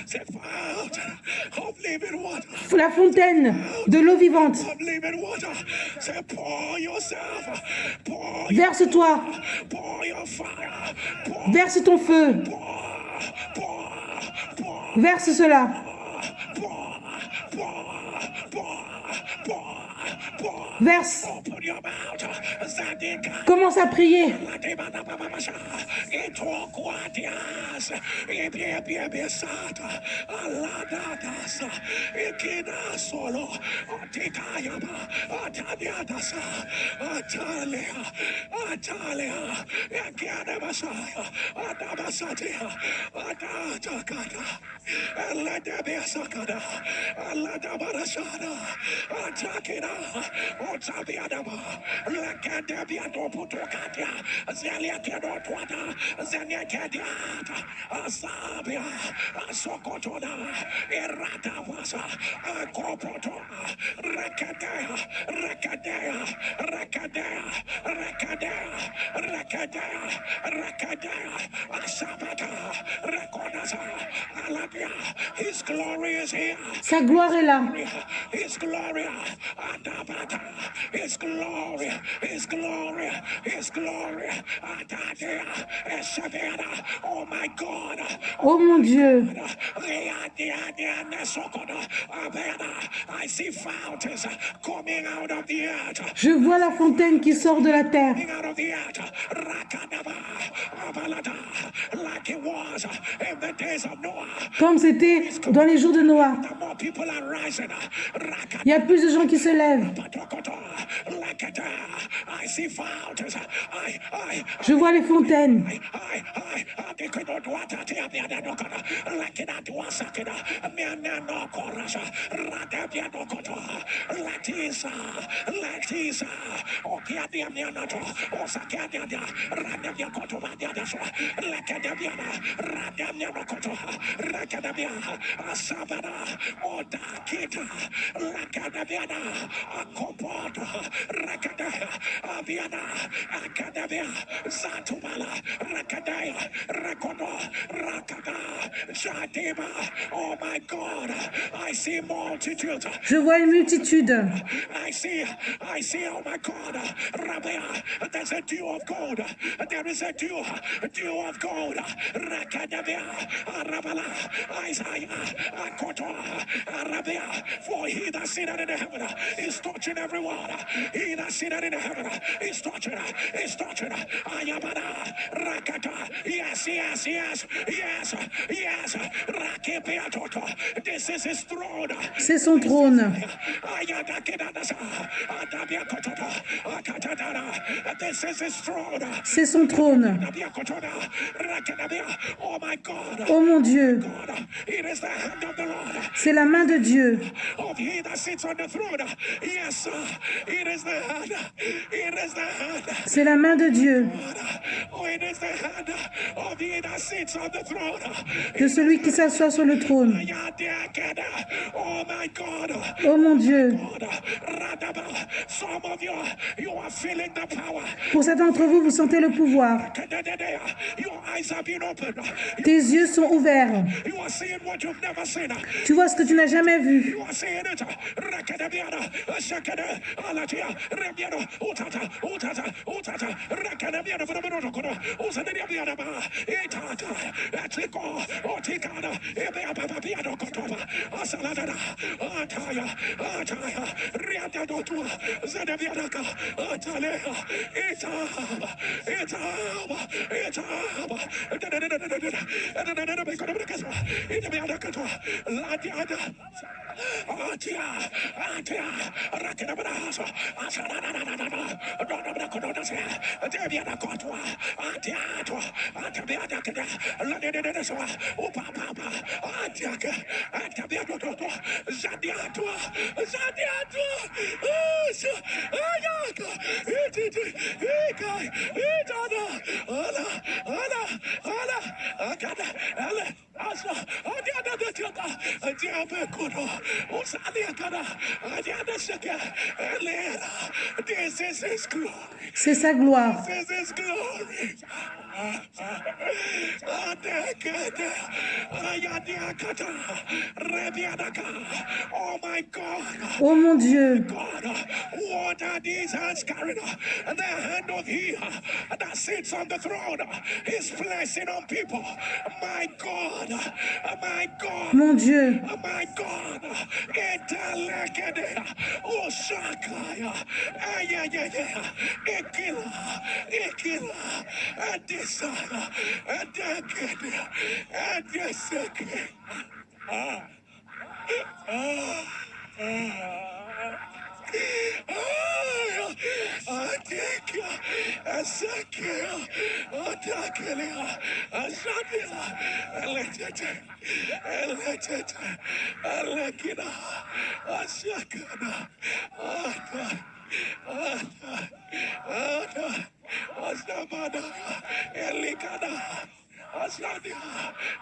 Say fountain of living water. La fontaine de l'eau vivante. Of living water. Say pour yourself. Pour Verse-toi. pour your fire. Pour Verse ton feu. pour Verse cela. Verse. Open your mouth. Zadika. Commence à prier. His glory is here. Sa gloire est là. His glory, His glory, His glory, His glory, oh my God. Oh mon Dieu. I see fountains coming out of the earth. Je vois la fontaine qui sort de la terre. Out of the earth. Like it was in the days of Noah. Comme c'était dans les jours de Noah. More people are rising. Il y a plus de gens qui se lèvent. I see fountains. Je vois les fontaines. Oh my God, I see multitudes. Je vois une multitude. I see, oh my God, Rabia, there's a dew of gold. There is a dew of gold. Rakadabia, Arabala, Isaiah, Akoto, Arabia, for he that sitteth in the heaven is touching everyone. He that sitteth in the heaven is touching, Ayabada, Rakata, yes, Rakebeatoto. This is his throne. C'est son trône. This is his throne. C'est son trône. Oh my God. Oh mon Dieu. It is the hand of the Lord. C'est la main de Dieu. Of he that sits on the throne. Yes, it is the hand. It is the hand. C'est la main de Dieu. Oh, it is the hand of he that sits on the throne. De celui qui s'assoit sur le trône. Oh my God. Oh mon Dieu. Some of you are feeling the power. Pour certains d'entre vous, vous sentez le pouvoir. Your eyes have been opened. Tes yeux sont ouverts. You are seeing what you've never seen. Tu vois ce que tu n'as jamais vu. You are seeing it. This is his glory. C'est sa gloire. This is his glory. Oh my God. Oh mon Dieu. God, what are these hands carrying? The hand of he that sits on the throne is placing on people. My God, my God, Mon Dieu. my God. Asadia,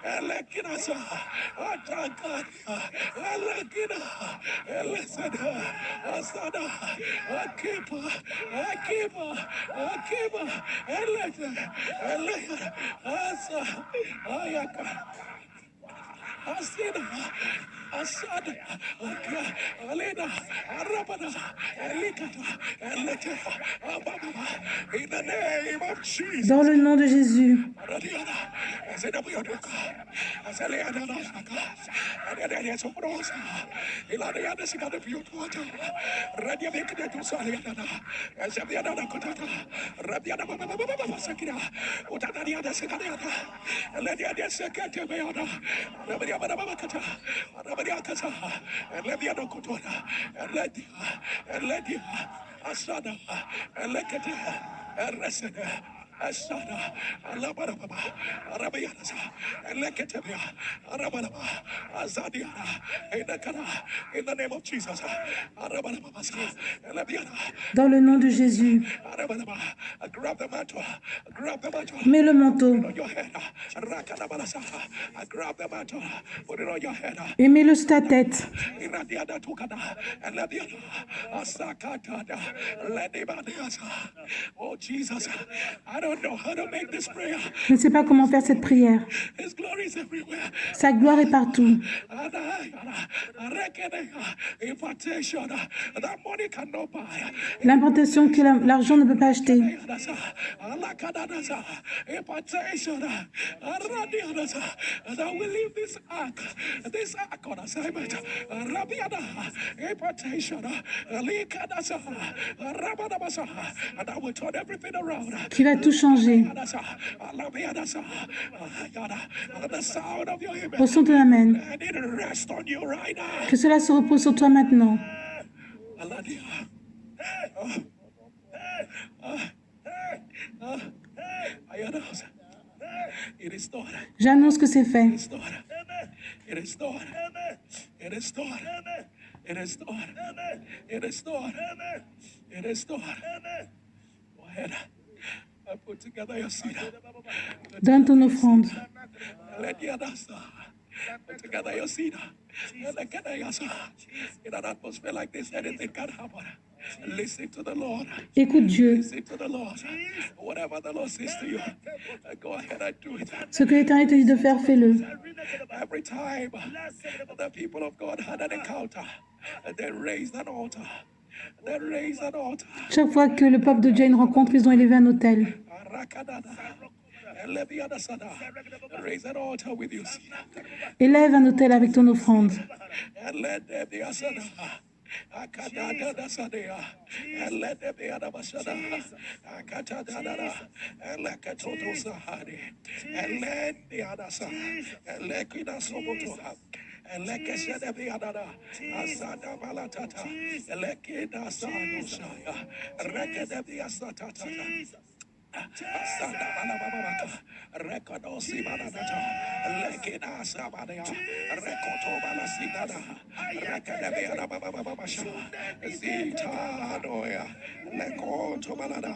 Elekinasa, Atakadia, Elekina, Elesada, Asada, Akiba, Eleka, Asa, Ayaka. Asida, Asada, Alena, Arabada, Elikata, Elete, Ababa, in the name of Jesus. Dans le nom de Jésus. Asada, Elekata, Resada, Asada, Alabaraba, Arabianasa, Eleketabia, Arabaraba, Azadiana, Edakana, in the name of Jesus, Arabarabasa, Elebiana, Dans le nom de Jésus. Arabaraba, grab the mantle, Mets le manteau. on your head, Rakanabalasa, grab the mantle, put it on your head. Et mets-le sur ta tête. Oh Jesus, I don't know how to make this prayer. Je ne sais pas comment faire cette prière. His glory is everywhere. Sa gloire est partout. Impartation that money cannot buy. L'importation que l'argent ne peut pas acheter. Impartation that will leave this ark on assignment. Impartation that will turn everything around. Qui va tout changer. The sound of your image. Ressens ton amen. I need to rest on you right now. Que cela se repose sur toi maintenant. It is done. J'annonce que c'est fait. It is done. It is done. It is done. It is done. It is done. It is done. Go ahead. Put together your seed. Donne ton offrande. Let the others put together your seed. In an atmosphere like this, anything can happen. Listen to the Lord. Écoute Dieu. Listen to the Lord. Whatever the Lord says to you, go ahead and do it. Ce que l'Éternel te dit de faire, fais-le. Every time the people of God had an encounter, they raised an altar. They raised an altar. Chaque fois que le peuple de Dieu a une rencontre, ils ont élevé un autel. Raise an altar with your seed. Élève un autel avec ton offrande. And let there be a sada. Akadada da sadea. And let there be a basada. Akatadada. And let Katoto Sahari. And let the other side. And let Kina Soboto. And let Kesada be another. Asada Balatata. And let Kina Sanushaya. Rekada be a satata. Asada Balababaka, Rekodosi Banata, Lekina Sabadea, Rekoto Balasinada, Rekadabia Bababasha, Zita Noya, Lekoto Balada,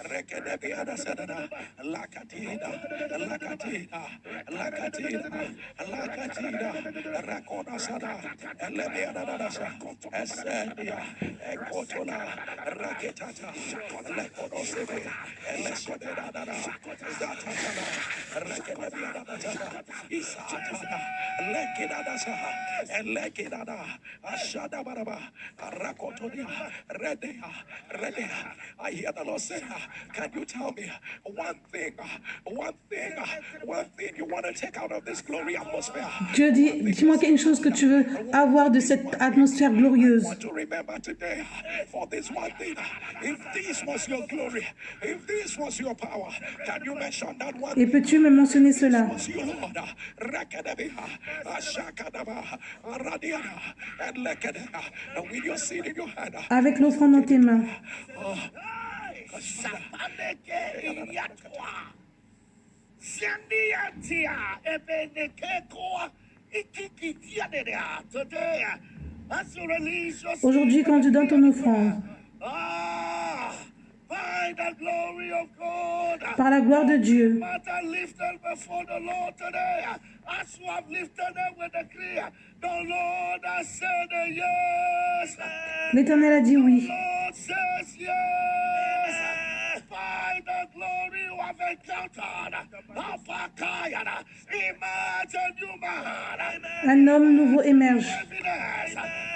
Rekadabia Sadada, Lakatina, Rakona Sada, Lebiana Esedia, Ekotola, Raketata, Lekodosi. I hear the Lord say, can you tell me one thing you want to take out of this glory atmosphere? Dieu dit, dis-moi une chose que tu veux avoir de cette atmosphère glorieuse. I want to remember today for this one thing. If this was your glory, if this was your power, can you mention that one? Et peux-tu me mentionner cela? Was your Lord, Rakadabiha, Ashakadaba, Aradiana, and Lekadea, and with your seed in your hand. Avec l'offrande dans tes mains. Aujourd'hui, quand tu donnes ton offrande, by the glory of God, par la gloire de Dieu, matter lifted before the Lord today, as you have lifted them with the clear, the Lord has said yes. l'Éternel a dit oui. The Lord says yes. By the glory you have encountered, imagine you man. Un homme nouveau émerge.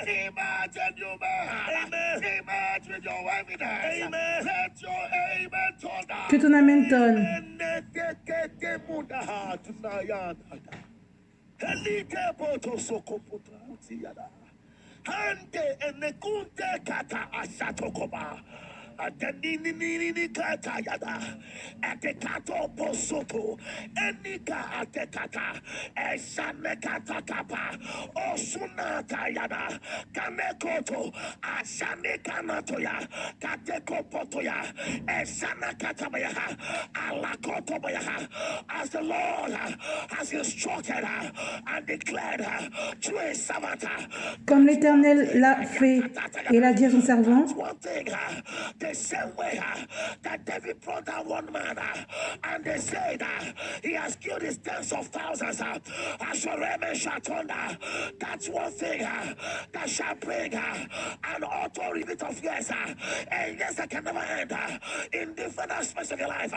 Imagine you man. Imagine your evidence. Let your amen turn down. Que ton amen tonne. Hande enekunte kata asatokoba. Atenini kata yada. Atekato posoto. Enika atekata. Esanekata kapa. Osunata yada. Kanekoto. Asanekanatoya. Kateko potoya. Esanakatabaya. Alakotoya. As the Lord has instructed and declared to a servant. Comme l'Éternel l'a fait et l'a dit à son servant, One thing, the same way that David brought down one man, and they said he has killed his tens of thousands. As your amen shall thunder, that's one thing that shall bring an auto repeat of yes, and yes, that can never end in different aspects of your life.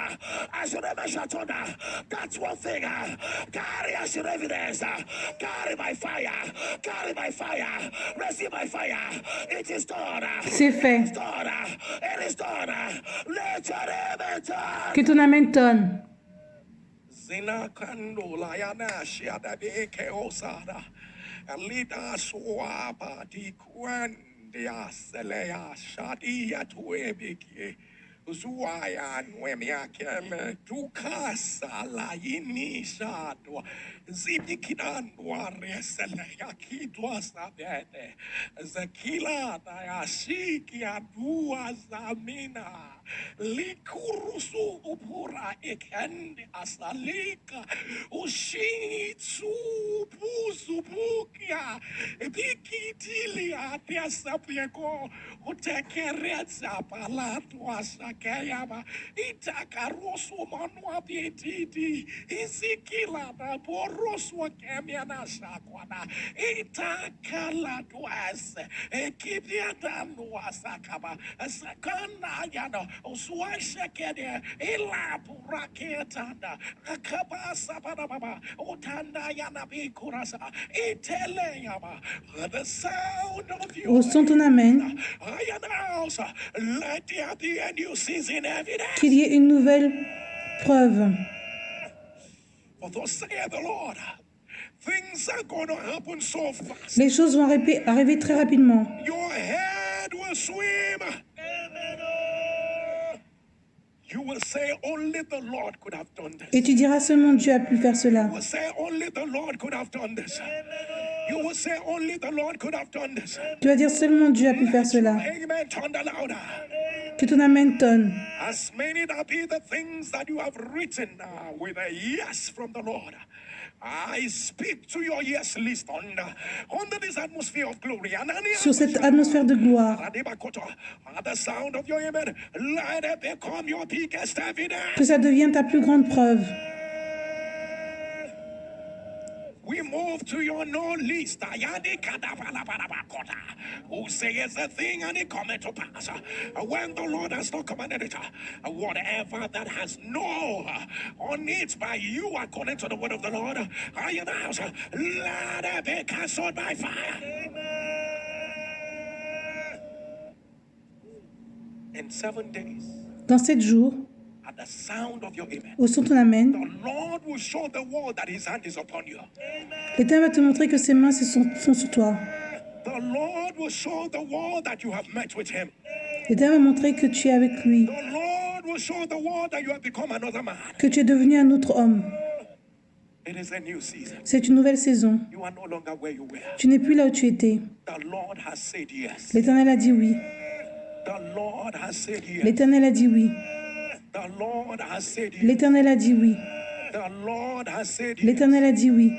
As your amen shall thunder, that's one thing. Carry as your evidence, carry by fire, carry by fire, receive by fire. It is done. c'est fait. It is done. Let your amen turn. Que ton amen tonne. Zina kando layana shiada de keosada. Alida suapa di kuendia selea shadia tuebiki. Zuaya nuemia kele tukasa la inisado. Zibikinandwa reselea kitwa sabete. Zekila dayashiki adua zamina. Likurusu upura ekendi asalika. Ushitsu puzupukia. Bikitilia tiasapieko. Utekereza palatu asakayama. Itakarosu manua pietiti. Isikila na boroswa kemiana sakwana. Itakala duase. Ekipiata nuasakaba. Sakana yana. Uswashekede. Ilapura ketanda. Akabasa panababa. Utanda yana bikurasa. Iteleyama. The sound of your Au son ton amen, I announce, let there be a new season evidence. qu'il y ait une nouvelle preuve. For thus saith the Lord, things are going to happen so fast. Les choses vont arriver très rapidement. Your head will swim. You will say only the Lord could have done this. Et tu diras seulement Dieu a pu faire cela. You will say only the Lord could have done this. You will say only the Lord could have done this. Tu vas dire seulement Dieu a pu faire cela. Amen. Thunder louder. Que ton amen tonne. As many that be the things that you have written with a yes from the Lord. I speak to your yes list under this atmosphere of glory. Sur cette atmosphère de gloire, The sound of your amen, let it become your biggest evidence. que ça devienne ta plus grande preuve. We move to your no list. Who says a thing and it cometh to pass? When the Lord has not commanded it, whatever that has no on it by you according to the word of the Lord, are you the house? Let it be cancelled by fire. In 7 days, Dans 7 jours, at the sound of your amen, au son de ton amen, the Lord will show the world that his hand is upon you. l'Éternel va te montrer que ses mains sont sur toi. The Lord will show the world that you have met with him. L'Éternel va montrer que tu es avec lui, The Lord will show the world that you have become another man. que tu es devenu un autre homme. It is a new season. C'est une nouvelle saison. You are no longer where you were. Tu n'es plus là où tu étais. The Lord has said yes. L'Éternel a dit oui. The Lord has said yes. L'Éternel a dit oui. The Lord has said yes. L'Éternel a dit oui. The Lord has said yes. L'Éternel a dit oui.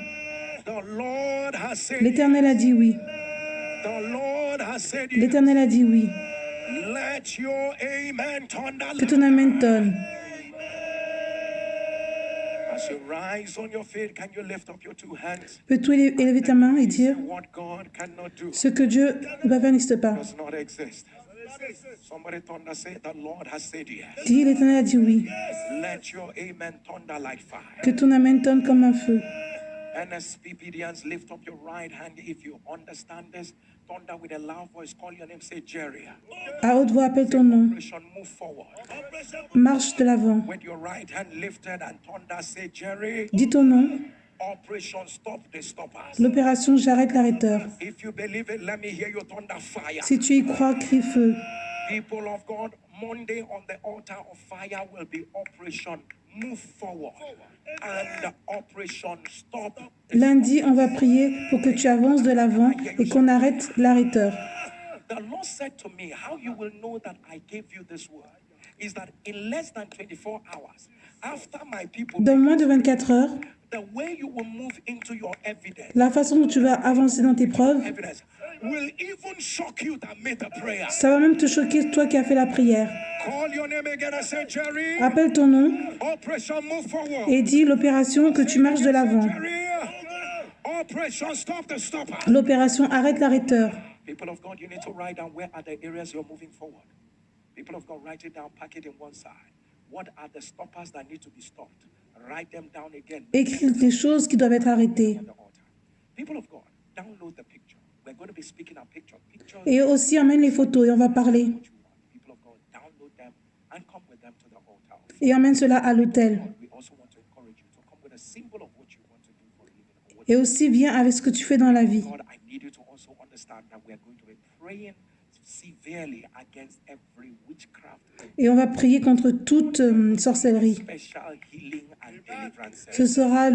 The Lord has said yes. L'Éternel a dit oui. The Lord has said yes. L'Éternel a dit oui. Let your amen thunder. Que ton amen tonne. As you rise on your feet, can you lift up your two hands? Peux-tu élever ta main et dire What God cannot do ce que Dieu ne va faire n'existe pas. does not exist. Somebody thunder say, the Lord has said yes. Dis, l'Éternel a dit oui. Let your amen thunder like fire. Que ton amen tonne comme un feu. NSPPDians, lift up your right hand if you understand this. Thunder with a loud voice. Call your name. Say Jerry. À haute voix, appelle ton nom. Operation move forward. Marche de l'avant. With your right hand lifted and thunder, say Jerry. Dis ton nom. Operation stop the stoppers. L'opération J'arrête l'arrêteur. If you believe it, let me hear you thunder fire. Si tu y crois, crie feu. People of God, Monday on the altar of fire will be Operation Move Forward and Operation Stop. Lundi, on va prier pour que tu avances de l'avant et qu'on arrête l'arrêteur. The Lord said to me, how you will know that I gave you this word is that in less than 24 hours, after my people, Dans moins de 24 heures, the way you will move into your evidence, la façon dont tu vas avancer dans tes preuves, evidence will even shock you that made the prayer. ça va même te choquer, toi qui as fait la prière. Call your name again and say, Jerry, Appelle ton nom Operation Move Forward. et dis l'opération que tu marches de l'avant. Jerry, Operation Stop the Stopper. L'opération Arrête l'arrêteur. People of God, you need to write down where are the areas you're moving forward. People of God, write it down, pack it in one side. What are the stoppers that need to be stopped? Write them down again. Écris les choses qui doivent être arrêtées. On the altar. People of God, download the picture. We're going to be speaking our picture. Pictures. Et aussi emmène les photos et on va parler. What you want. People of God, download them and come with them to the altar. Et emmène cela à l'autel. We also want to encourage you to come with a symbol of what you want to do for a living. Et aussi viens avec ce que tu fais dans la vie. God, I need you to also understand that we are going to be praying severely against every witchcraft and Et on va prier contre toute sorcellerie. special healing and deliverance. Ce sera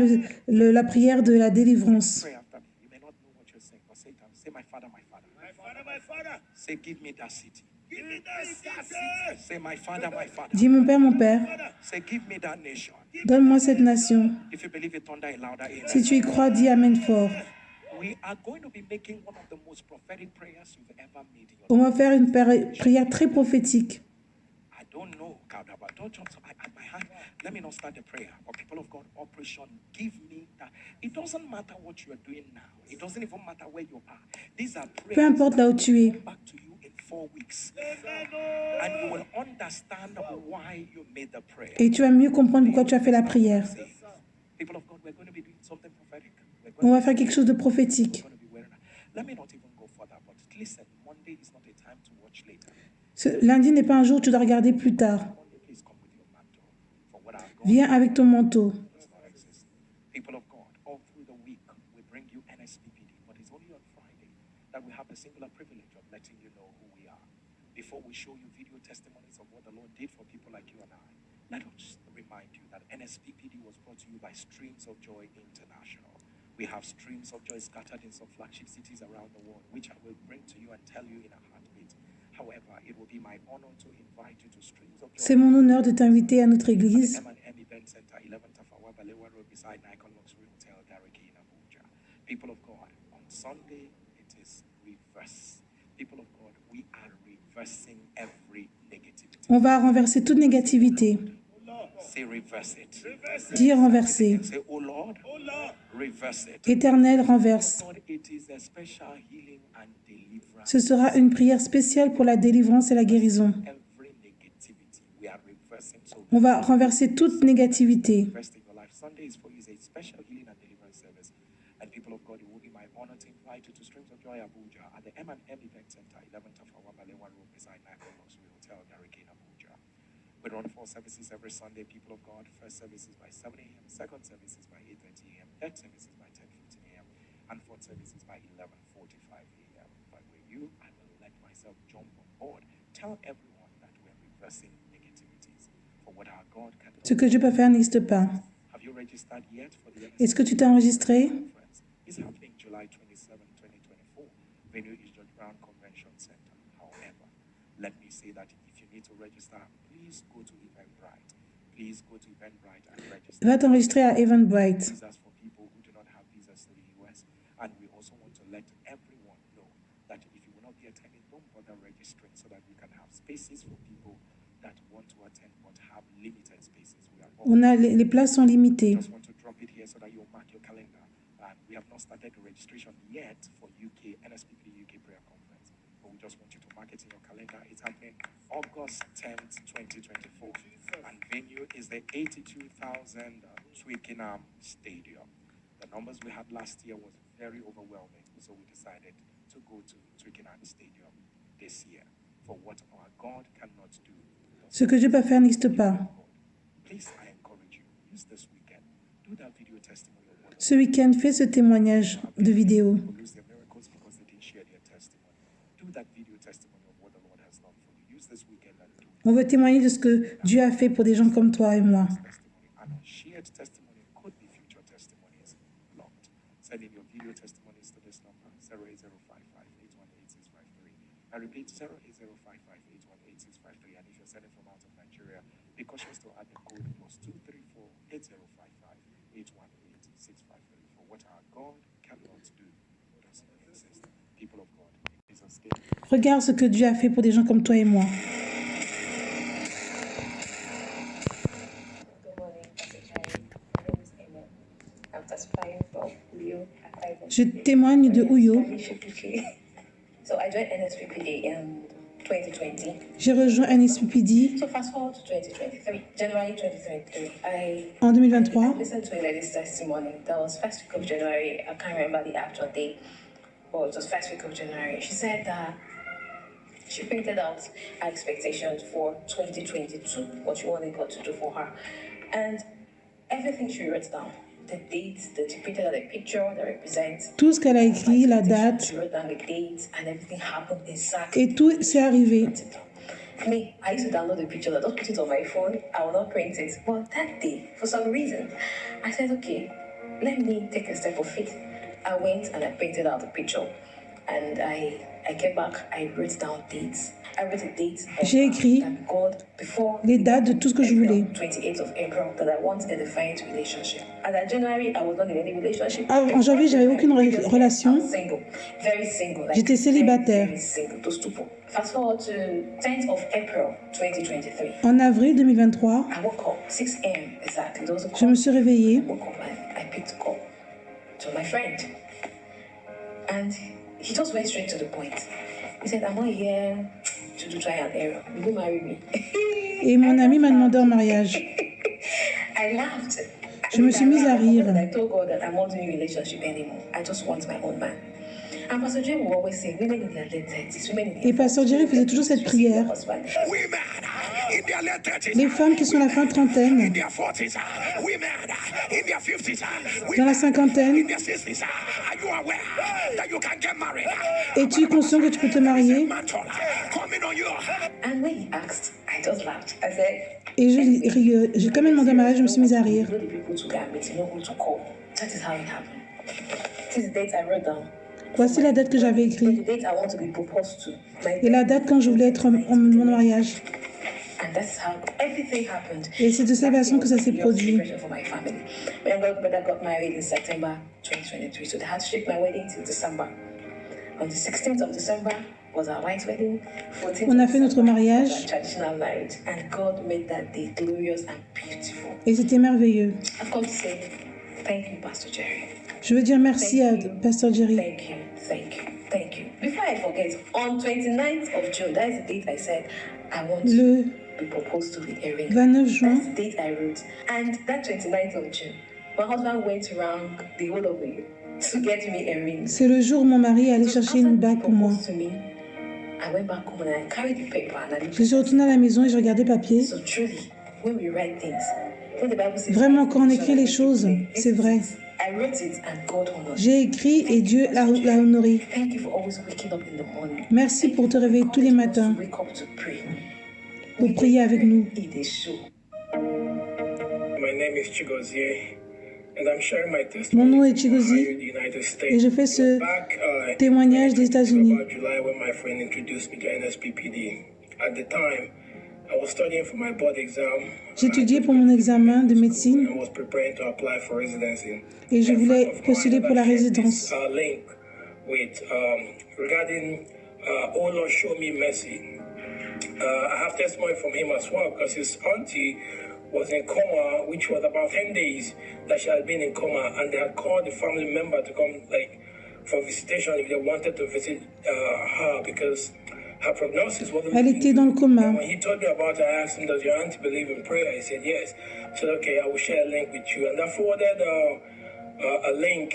la prière de la délivrance. Pray after me. You may not know what you're saying, but say it out. Say, my father, my father. My father, my father. Say, give me that city. Give me that city. Say, my father, my father. Dis mon Père, Say, give me that nation. donne-moi cette nation. If you believe it, thunder a louder amen. Si tu y crois, dis Amen fort. We are going to be making one of the most prophetic prayers you've ever made in your life. On va faire une prière très prophétique. I don't know, Kadaba. Don't jump at my hand. Let me not start the prayer. But people of God, Operation, give me that. It doesn't matter what you are doing now. It doesn't even matter where you are. These are prayers. Peu importe là où tu es. Come back to you in 4 weeks. And you will understand why you made the prayer. Et tu vas mieux comprendre pourquoi tu as fait la prière. People of God, we're going to be doing something prophetic. We're On going va faire quelque chose de prophétique. to be wearing. Let me not even go further, but listen, Monday is not a time to watch later. Ce lundi n'est pas un jour où tu dois regarder plus tard. Monday, please come with your mantle for what our God Viens avec ton manteau. does not exist. People of God, all through the week, we bring you NSPPD, but it's only on Friday that we have the singular privilege of letting you know who we are. Before we show you video testimonies of what the Lord did for people like you and I, let us remind you that NSPPD was brought to you by Streams of Joy International. We have Streams of Joy scattered in some flagship cities around the world, which I will bring to you and tell you in a heartbeat. However, it will be my honor to invite you to Streams of Joy. C'est mon honneur de t'inviter à notre église. M&M Event Center, 11th Tafawa Balewa Road, beside Nikon Luxury Hotel, Gariki in Abuja. People of God, on Sunday, it is reverse. People of God, we are reversing every negativity. On va renverser toute négativité. Say reverse it. Dis renverser. Say, oh Lord, reverse it. Éternel, renverse. Lord, it is a special healing and deliverance. Ce sera une prière spéciale pour la délivrance et la guérison. Every negativity we are reversing. So On va renverser toute négativité. rest in your life. Sunday is for you. It's a special healing and deliverance service. And people of God, it will be my honor to invite you to Streams of Joy Abuja at the M&M Event Center, 11th of Awabalewa Road, beside Nike Luxury Hotel, Garricane, Abuja. We run 4 services every Sunday, people of God. First service is by 7 a.m., second service is by 8:30 a.m., third service is by 10:15 a.m., and fourth service is by 11:45 a.m. But when you, I will let myself jump on board. Tell everyone that we're reversing negativities for what our God can do. Ce que Dieu peut faire n'existe pas. Have you registered yet for the Est-ce que tu t'es enregistré? conference? It's happening July 27, 2024. Venue is George Brown Convention Center. However, let me say that if you need to register, please go to Eventbrite. Please go to Eventbrite and register. Va t'enregistrer à Eventbrite. Visas for people who do not have visas to the US. And we also want to let everyone know that if you will not be attending, don't bother registering so that we can have spaces for people that want to attend but have limited spaces. We are On a les places sont limitées. just want to drop it here so that you'll mark your calendar. And we have not started the registration yet for UK, NSPP UK Prayer Conference. But we just want you to mark it in your calendar. It's happening August 10th, 2024. And venue is the 82,000 Twickenham Stadium. The numbers we had last year was very overwhelming. So we decided to go to Twickenham Stadium this year for what our God cannot do. Ce que Dieu peut faire n'existe pas. Please, I encourage you, use this weekend. Do that video testimony of what Ce week-end, fais ce témoignage de vidéo. people lose their miracles because they didn't share their testimony. Do that video testimony of what the Lord has done for you. Use this weekend and do On veut témoigner de ce que Dieu a fait pour des gens comme toi et moi. testimony. And unshared testimony could be future testimonies blocked. Send in your video testimonies to this number, 08055818653. I repeat, 08055818653. And if you're sending from out of Nigeria, be cautious to add the code +2348055818653. For what our God cannot do doesn't exist. People of God, in Jesus' name. Regarde ce que Dieu a fait pour des gens comme toi et moi. Good morning, Pastor Chai. My name is Emma. I'm testifying from Uyo Akwa Je témoigne de Ouyo. So I joined NSPPD in 2020. J'ai rejoint NSPPD So fast forward to 2023, January 2023. en 2023. I listened to a lady's testimony. That was first week of January. I can't remember the actual date, but it was first week of January. She said that she printed out her expectations for 2022, what she wanted God to do for her. And everything she wrote down, the dates, she printed out a picture that represents. Tout ce qu'elle a écrit, la date, She wrote down the dates and everything happened exactly. et tout s'est arrivé. Me, I used to download the picture, I don't put it on my phone, I will not print it. But that day, for some reason, I said, okay, let me take a step of faith. I went and I printed out the picture. And I came back, I wrote down dates. I wrote a date J'ai écrit that God, before les dates de tout ce que je voulais. 28th of April, that I want a defined relationship. And in January, I was not in any relationship. En janvier, j'avais aucune relation. I was single, very single. Like J'étais célibataire. Very single, those two. Fast forward to 10th of April 2023. En avril 2023, I woke up 6 a.m. exactly. There was a je call. me suis réveillée. I woke up and I picked the call to my friend. And he just went straight to the point. He said, I'm not here to do trial and error. Will you marry me? Et mon ami m'a demandé en mariage. I laughed. Je me suis mise à rire. I told God that I'm not doing relationship anymore. I just want my own man. And Pastor Jay will always say, women in their late 30s, women in their Et Pasteur Jerry faisait toujours cette prière. Women in their late 30s, Les femmes qui sont à la fin de trentaine, in their 40s, women in their 50s, dans la women cinquantaine, in their 60s. Are you aware that you can get married? es-tu conscient que tu peux te marier? Mantle coming on you. And when he asked, I just laughed. I said, Et j'ai quand même demandé en mariage, je me suis mise à rire. you know the people to go and meet, you know who to call. That is how it happened. This is the date I wrote down. Voici la date que j'avais The écrite. date I want to be proposed to. Et la date quand je voulais être en mon mariage. And that's how everything happened. Et c'est de cette façon que ça s'est produit. For my family. My younger brother got married in September 2023, so they had to shift my wedding till December. On the 16th of December, was our white wedding. On a fait notre mariage. Was our traditional marriage, and God made that day glorious and beautiful. Et c'était merveilleux. I've come to say thank you, Pastor Jerry. Je veux dire merci à Pasteur Jerry. Thank you, thank you, thank you. Before I forget, on 29th of June, that is the date I said I want to be proposed to with a ring. 29 juin. That's the date I wrote. And that 29th of June, my husband went around the whole of it to get me a ring. C'est le jour où mon mari est allé chercher une bague pour moi. I went back home and I carried the paper and I Je suis retournée à la maison et je regardais le papier. So truly, when we write things, when the Bible says, vraiment, quand on écrit les choses, c'est vrai. I wrote it and God honored. J'ai écrit et Dieu l'a honoré. Thank you for always waking up in the morning. Merci pour te réveiller tous les matins pour prier avec nous. My name is Chigozie. Mon nom est Chigozie et je fais ce témoignage des États-Unis. J'étudiais pour mon examen de médecine et je voulais postuler pour la résidence. I have testimony from him as well because his auntie was in coma, which was about 10 days that she had been in coma, and they had called the family member to come for visitation if they wanted to visit her because her prognosis wasn't. Elle était dans le coma. When he told me about it, I asked him, "Does your auntie believe in prayer?" He said, "Yes." I said, "Okay, I will share a link with you," and I forwarded a link.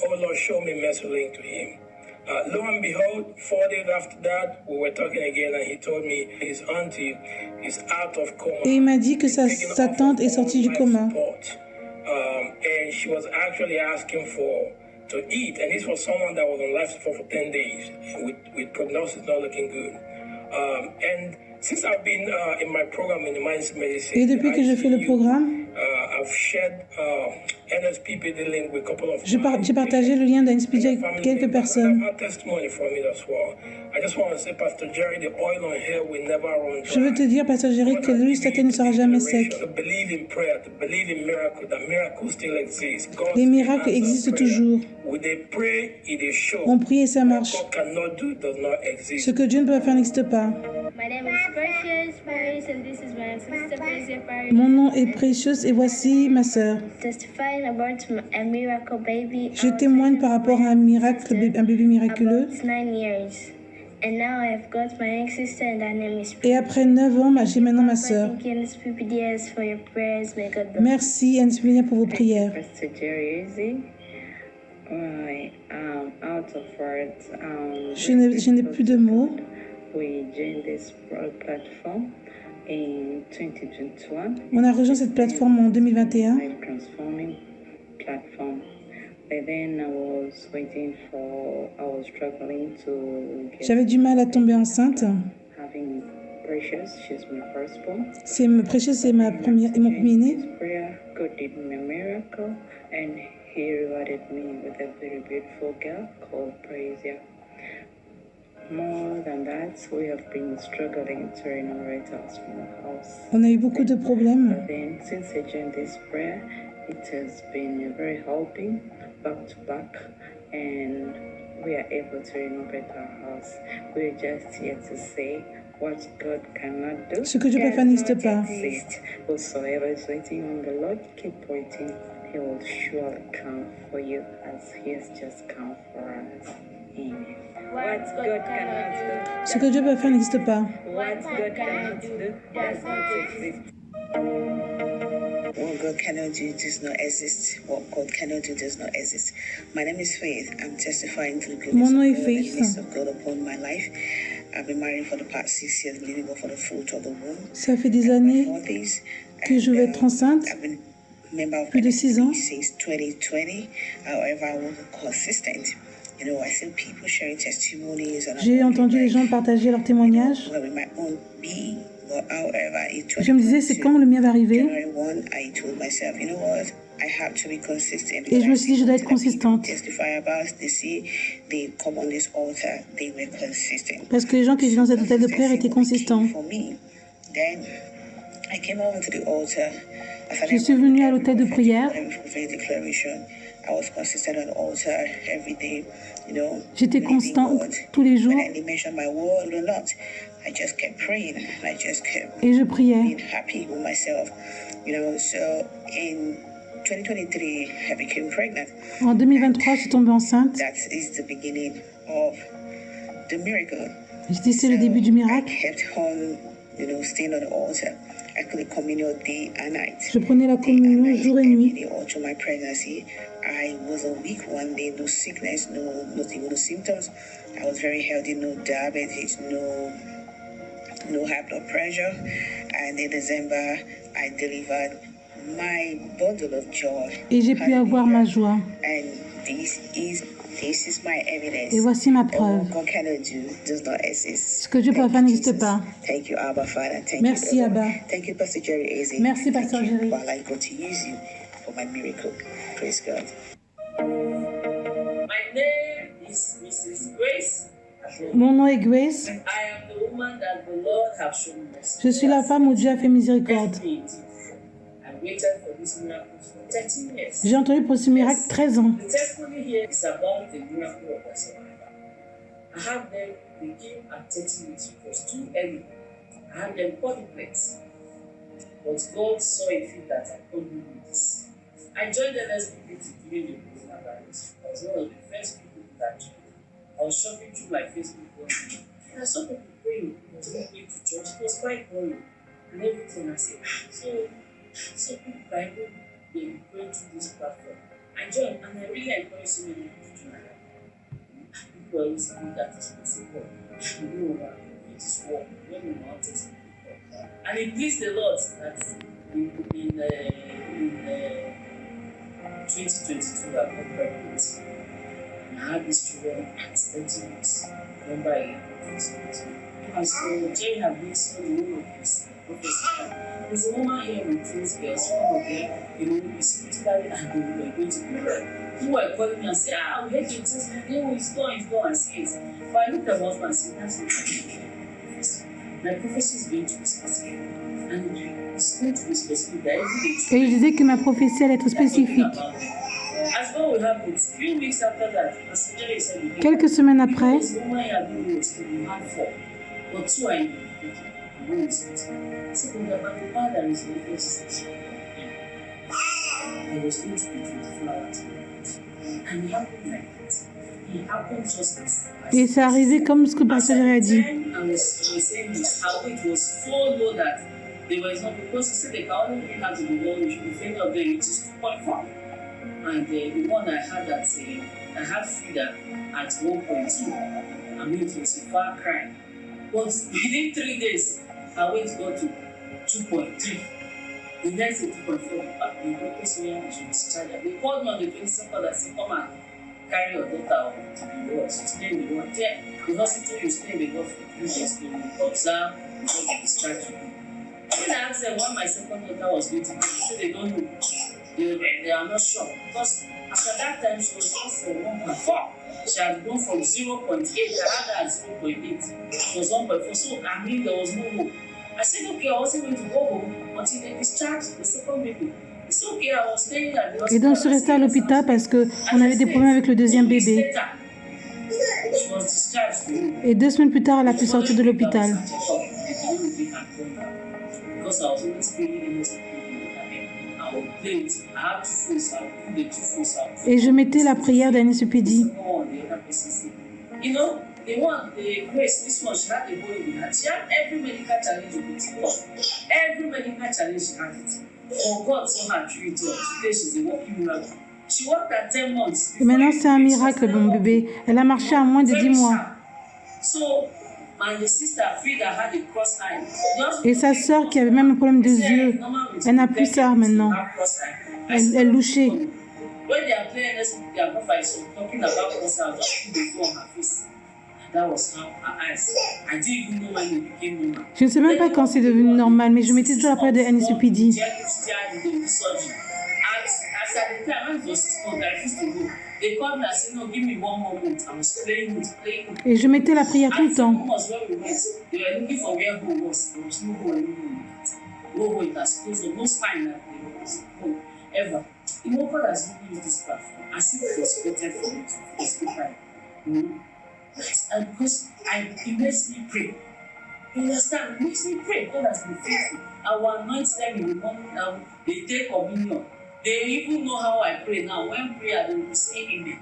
Oh Lord, show me mercy link to him. Lo and behold, 4 days after that, we were talking again, and he told me his auntie is out of coma. Et il m'a dit que sa tante est sortie du coma. And she was actually asking to eat, and this was someone that was on life support for 10 days, with prognosis not looking good. And since I've been in my program in the Mindset Medicine, et depuis que je fais le programme, I've shared NSPPD link with a couple of j'ai partagé le lien d'NSPD avec quelques personnes. Je veux te dire, Pasteur Jerry, que l'huile sacrée ne sera jamais sec. Les miracles existent toujours. On prie et ça marche. Ce que Dieu ne peut pas faire n'existe pas. Mon nom est Precious et voici ma sœur. Je témoigne par rapport à un miracle, un bébé miraculeux. Et après 9 ans, j'ai maintenant ma sœur. Merci NSPPD pour vos prières. Je n'ai plus de mots. On a rejoint cette plateforme en 2021. J'avais du mal à tomber enceinte. C'est Precious, c'est mon premier-né. On a eu beaucoup de problèmes. It has been very helping back to back, and we are able to renovate our house. We're just here to say what God cannot do. Ce que Dieu peut faire n'existe pas. Whosoever is waiting on the Lord, keep waiting. He will surely come for you as He has just come for us. Amen. What God cannot do. Ce que Dieu peut faire n'existe pas. What God cannot do does not exist. What God cannot do does not exist. What God cannot do does not exist. My name is Faith. I'm testifying to the goodness of God upon my life. I've been married for the past 6 years, believing God for the fruit of the womb. Ça fait des années que je vais être enceinte. Plus de 6 ans. Since 2020. However, I wasn't consistent. You know, I see people sharing testimonies. J'ai entendu les gens partager leurs témoignages. Je me disais, c'est quand le mien va arriver? Et je me suis dit, je dois être consistante. Parce que les gens qui viennent dans cet hôtel de prière étaient consistants. I came over to the altar. Je suis venue à l'hôtel de prière. J'étais constante tous les jours. Et je priais. En 2023, je suis tombée enceinte. Je dis c'est le début du miracle. Je prenais la communion jour et nuit. I wasn't weak one day, no sickness, nothing, no symptoms. I was very healthy, no diabetes, no high blood pressure. And in December, I delivered my bundle of joy. Et j'ai pu avoir ma joie. And this is my evidence. Et voici ma preuve. What God cannot do does not exist. Ce que Dieu peut faire n'existe pas. Thank you, Abba Father. Merci, Abba. Thank you, Pastor Jerry Eze. Merci, Pasteur Jerry. For allowing God to use you for my miracle. Praise God. My name is Mrs. Grace. Mon nom est Grace. I am the woman that the Lord has shown mercy. Je suis la femme où Dieu a fait miséricorde. I waited for this miracle for 13 years. J'ai entendu pour ce miracle 13 ans. The testimony here is about the miracle of the survivor. I have them, they came at 30 minutes. It was too early. I had them quadruplets. But God saw a fit that I couldn't do this. I joined the LSBP during the coronavirus. I was one of the first people that joined. I was shopping through my Facebook one day, and I saw people praying. I was not going to church. It was quite boring and everything. I said, so people Bible, they going through this platform. I joined, and I really encourage so many people to join. People always think that it's possible. You know about it is work. You don't know how to explain it. And it pleased the Lord that in 2022 I got pregnant. I had these children at 30 weeks. Remember, I and so Jay had been so the whole of this prophecy. There's a woman here with twins girls, one of them, you know, is physically and they were going to be married. People were calling me and say, we hate you, it's gone, and see it. But I looked at my husband and said, that's not prophecy. My prophecy is going to be specific. And it's going to be specific. That every day. Et je disais que ma prophétie allait être spécifique. Quelques semaines après, et c'est arrivé comme ce que Pasteur Jerry a dit. And the one I had I had Frida at 1.2. I mean, it was a far cry. But within 3 days, I went to go to 2.3. The next day, 2.4. The doctor said I should discharge her. They called me on the 22nd and said, come and carry your daughter to the ward. She stayed in the ward. The hospital you stay in the ward for 3 days to observe before they discharge you. When I asked them when my second daughter was going to be, they said they don't know. They are not sure because after that time she was just 1.4. She had gone from 0.8. I had her at 0.8. She was 1.4. So I mean there was no hope. I said okay, I wasn't going to go home until they discharged the second baby. It's okay, I was staying at the hospital. Et donc je suis restée à l'hôpital parce que on avait des problèmes avec le deuxième bébé. Et 2 semaines plus tard, elle a pu sortir de l'hôpital. Et je mettais la prière d'Anisupidi. Et maintenant, c'est un miracle, mon bébé. Elle a marché à moins de 10 mois. Et sa sœur, qui avait même un problème des yeux, elle n'a plus ça maintenant. Elle louchait. Je ne sais même pas quand c'est devenu normal, mais je mettais toujours la prière de Anisupidi. Et je mettais la prière tout le temps. Oh, it has closed almost time that they was ever. You know, God has really used this platform as if it was created for me to speak right. And because it makes me pray. You understand? It makes me pray. God has been faithful. I will anoint them in the morning now. They take communion. They even know how I pray now. When prayer, they will say amen.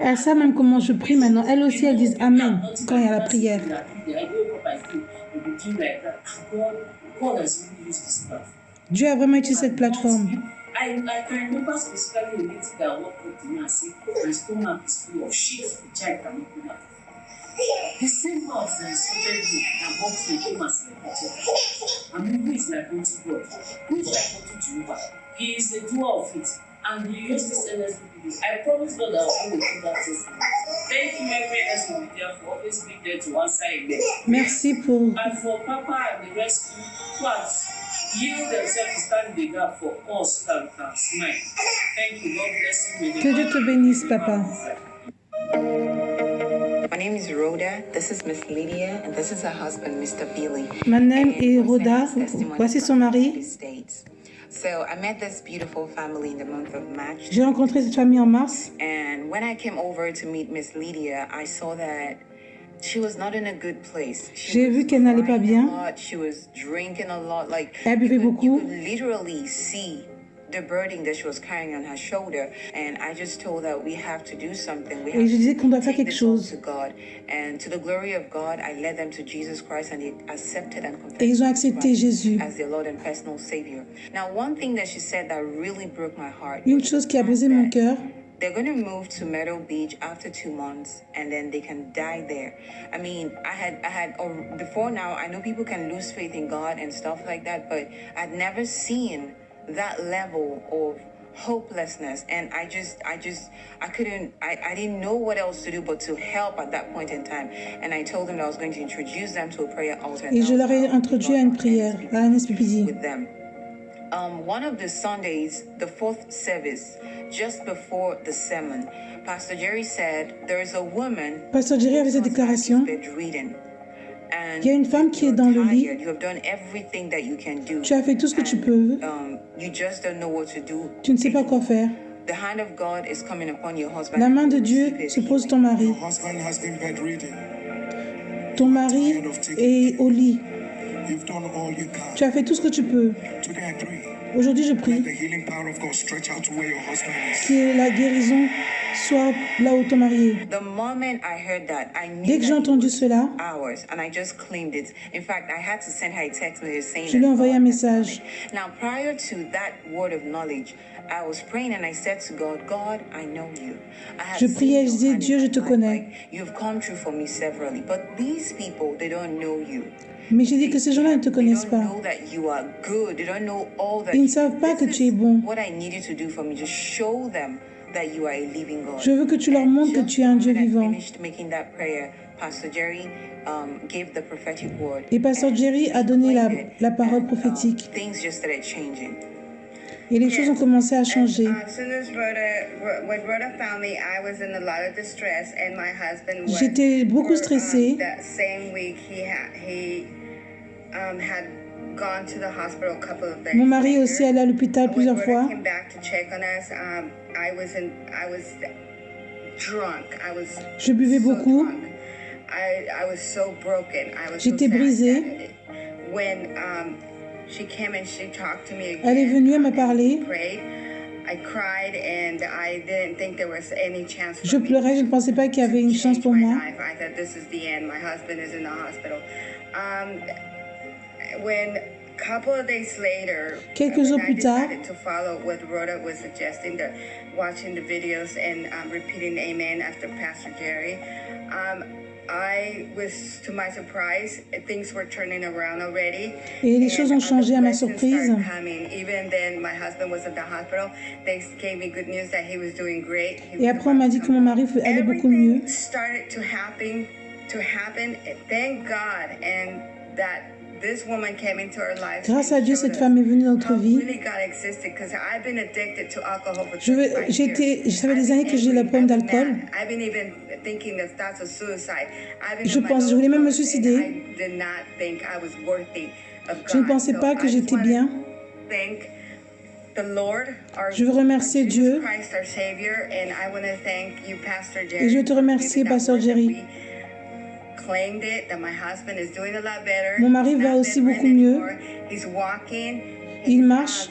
Elles savent même comment je prie maintenant. Elles aussi, elles disent Amen quand il y a la prière. God has really used this platform. Dieu a vraiment utilisé cette plateforme. I can remember specifically a meeting that walked up to me and said, my stomach is full of shit. The child cannot come out. The same mouth that insulted me and mocked me came and said, I mean, who is like unto God? Who is like unto Jehovah? He is the doer of it. And he used this NSB video. I promise God that I will do that testimony. Thank you, every NSB video, for always being there to answer amen. Merci pour... And for Papa and the rest who have yield themselves to stand in the gap for us so that we can smile. Thank you. God bless you. Que Dieu te bénisse, Papa. My name is Rhoda. This is Miss Lydia, and this is her husband, Mr. Billy. Ma name est Rhoda. Voici son mari. So I met this beautiful family in the month of March. J'ai rencontré cette famille en mars. And when I came over to meet Miss Lydia, I saw that she was not in a good place. J'ai vu qu'elle n'allait pas bien. She was drinking a lot. Like elle buvait beaucoup. You could literally see the burden that she was carrying on her shoulder, and I just told her we have to do something. We have Et je disais qu'on doit faire take quelque this chose. to God, and to the glory of God, I led them to Jesus Christ, and they accepted and confessed Et ils ont accepté Jésus. as their Lord and personal Savior. Now, one thing that she said that really broke my heart. Une chose qui a brisé mon cœur. They're going to move to Myrtle Beach after 2 months, and then they can die there. I mean, I had before now, I know people can lose faith in God and stuff like that, but I'd never seen that level of hopelessness, and I didn't know what else to do but to help at that point in time. And I told them that I was going to introduce them to a prayer altar. Et je leur ai introduit à une prière, à un SPPD. With them. One of the Sundays, the fourth service, just before the sermon, Pastor Jerry said, there is a woman. Pastor Jerry avait cette déclaration. Il y a une femme qui est dans le lit. Tu as fait tout ce que tu peux. Tu ne sais pas quoi faire. La main de Dieu se pose sur ton mari. Ton mari est au lit. Tu as fait tout ce que tu peux. Aujourd'hui, je prie que la guérison soit là où ton mari est. Dès que j'ai entendu cela, je lui ai envoyé un message. Je priais et je disais, Dieu, je te connais. Mais j'ai dit que ces gens-là ne te connaissent pas. Ils ne savent pas que tu es bon. Je veux que tu leur montres que tu es un Dieu vivant. Et Pasteur Jerry a donné la parole prophétique. Et les choses ont commencé à changer. J'étais beaucoup stressée. Mon mari aussi allé à l'hôpital plusieurs fois. Je buvais beaucoup. J'étais brisée. Elle est venue, elle m'a parlé. Je pleurais, je ne pensais pas qu'il y avait une chance pour moi. Quelques jours plus tard, et les choses ont changé à ma surprise. Et après, on m'a dit que mon mari allait beaucoup mieux. Grâce à Dieu, cette femme est venue dans notre vie. Ça fait des années que j'ai le problème d'alcool. Je voulais même me suicider. Je ne pensais pas que j'étais bien. Je veux remercier Dieu. Et je veux te remercier, Pasteur Jerry. Mon mari va aussi beaucoup mieux. Il marche.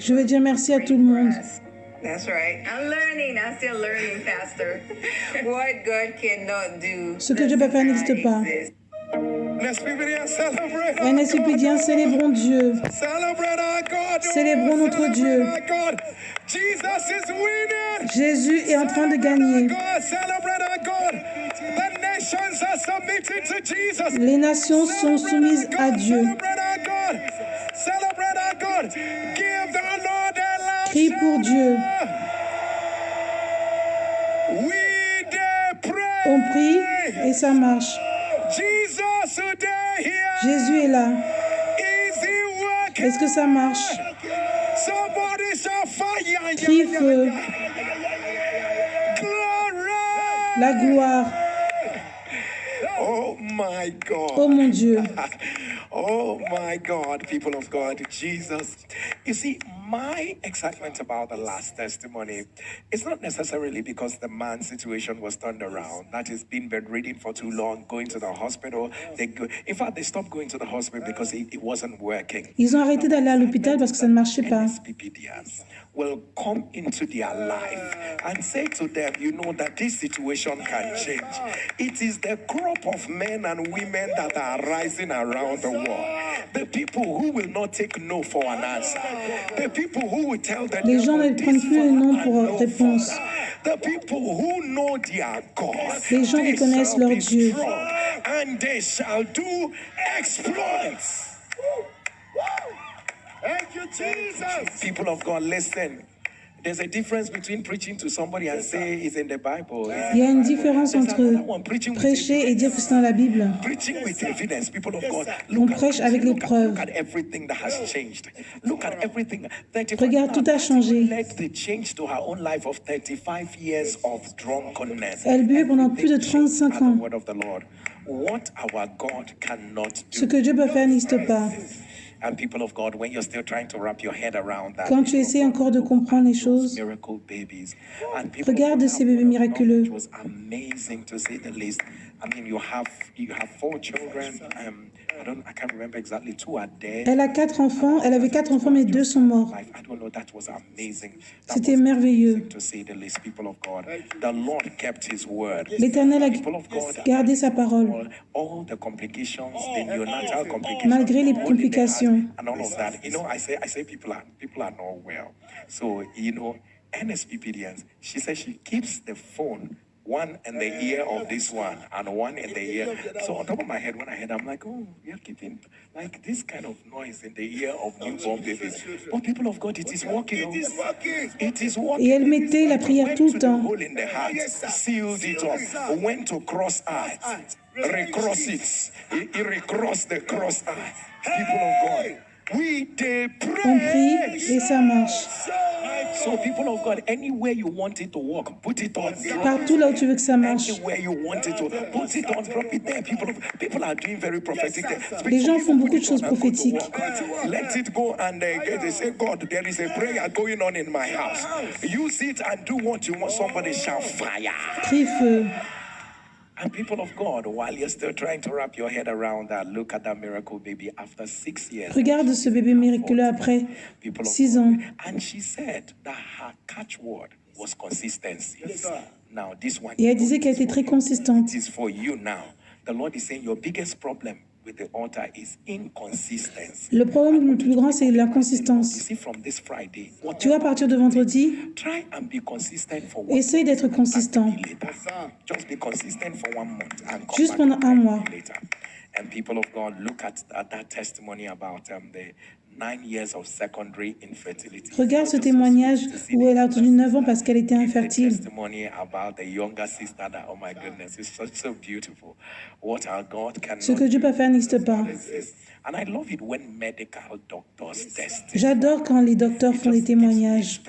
Je veux dire merci à tout le monde. That's right. I'm still learning, Pastor. What God cannot do. Ce que Dieu peut faire n'existe pas. NSPPDien, célébrons Dieu. Célébrons notre Dieu. Jésus est en train de gagner. Les nations sont soumises à Dieu. Crie pour Dieu. On prie et ça marche. Jésus est là. Est-ce que ça marche? Crie feu. La gloire. Oh my God. Oh mon Dieu. Oh my God, people of God, Jesus. You see, my excitement about the last testimony is not necessarily because the man's situation was turned around. That is been bedridden for too long, going to the hospital. In fact, they stopped going to the hospital because it wasn't working. Ils ont arrêté d'aller à l'hôpital parce que ça ne marchait pas. Will come into their life and say to them, you know that this situation can change. It is the crop of men and women that are rising around the world. The people who will not take no for an answer. The people who will tell them les gens ne prennent plus le non pour réponse. The people who know their God. Les gens qui connaissent leur Dieu. And they shall do exploits. Thank you, Jesus. People of God, listen. There's a difference between preaching to somebody and say it's in the Bible. Il y a une différence entre prêcher et dire que c'est dans la Bible. Preaching with evidence, people of God. On prêche avec les preuves. Look at everything that has changed. Look at everything. Regarde, tout a changé. Led the change to her own life of 35 years of drunkenness. Elle buvait pendant plus de 35 ans. What our God cannot do. Ce que Dieu peut faire n'existe pas. And people of God, when you're still trying to wrap your head around that, quand tu essaies encore de comprendre les choses, regarde ces bébés miraculeux. It was amazing to say the least. I mean, you have 4 children. I can't remember exactly. 2 are dead. Elle a 4 enfants. Elle avait 4 enfants, mais 2 sont morts. I don't know. That was amazing. C'était merveilleux. To say the least, people of God. The Lord kept His word. L'Éternel a gardé sa parole. All the complications, the neonatal complications, malgré les complications. And all of that. You know, I say people are not well. So you know, NSPPDians. She says she keeps the phone. One in the ear of this one and one in the ear. So on top of my head, when I heard, I'm like, oh, you're keeping like this kind of noise in the ear of newborn babies. But people of God, it is working. It is working. It is working. Et elle mettait la prière tout le temps. Hole in the heart, sealed it up, went to cross eye, recross it. He recrossed the cross eye. People of God. On prie et ça marche. So people of God, anywhere you want it to work, put it on. Partout là où tu veux que ça marche. Anywhere you want it to, put it on, drop it there. People are doing very prophetic. Les gens font beaucoup de choses prophétiques. Let it go and they say, God, there is a prayer going on in my house. Use it and do what you want. Somebody shout fire. Crie feu. And people of God, while you're still trying to wrap your head around that, look at that miracle baby after 6 years. Regarde ce bébé miraculeux après 6 ans. And she said that her catchword was consistency. Now this one. Et elle disait qu'elle était très consistante. It is for you now. The Lord is saying your biggest problem with the altar is inconsistency. Le problème le plus grand, c'est l'inconsistance. You see, from this Friday, tu vois, à partir de vendredi, try and be consistent for one essaye d'être consistant. Just be consistent for 1 month and come juste pendant 1 mois. Later. And people of God, look at that testimony about the Regarde ce témoignage où elle a attendu 9 ans parce qu'elle était infertile. Ce que Dieu peut faire n'existe pas. J'adore quand les docteurs font des témoignages.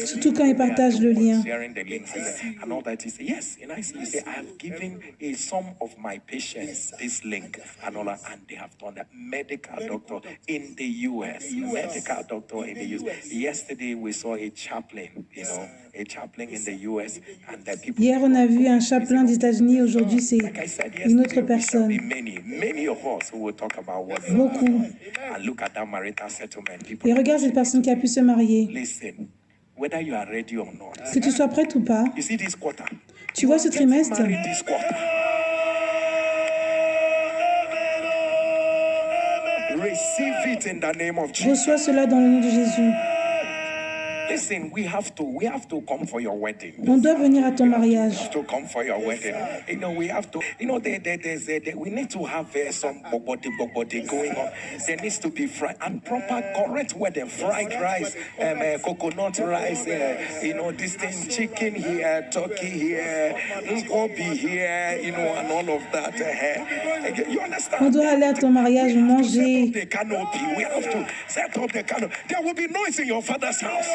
Surtout quand ils partagent le lien. Hier, on a vu un chaplain des États-Unis. Aujourd'hui, c'est une autre personne. Beaucoup. Et regarde cette personne qui a pu se marier. Que tu sois prête ou pas, tu vois ce trimestre? Reçois cela dans le nom de Jésus. Listen, we have to come for your wedding. On doit venir à ton mariage. To come for your wedding. We have to, we need to have some bobody going on. There needs to be and proper, correct wedding, fried rice, coconut rice, this thing, chicken here, turkey here, nkobi here, and all of that. You understand? On doit aller à ton mariage, manger. The canopy. We have to set up the canopy. There will be noise in your father's house.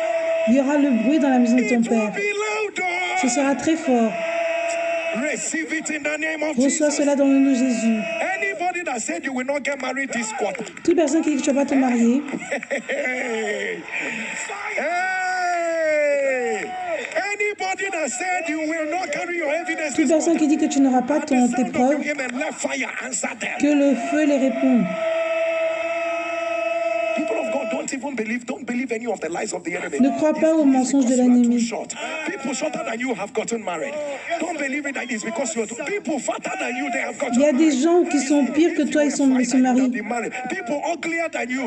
Il y aura le bruit dans la maison de ton père. Ce sera très fort. Reçois cela dans le nom de Jésus. Toute personne qui dit que tu ne vas pas te marier, toute personne qui dit que tu n'auras pas tes preuves, que le feu les réponde. Ne crois pas aux mensonges de l'ennemi. Il y a des gens qui sont pires que toi, ils se marient.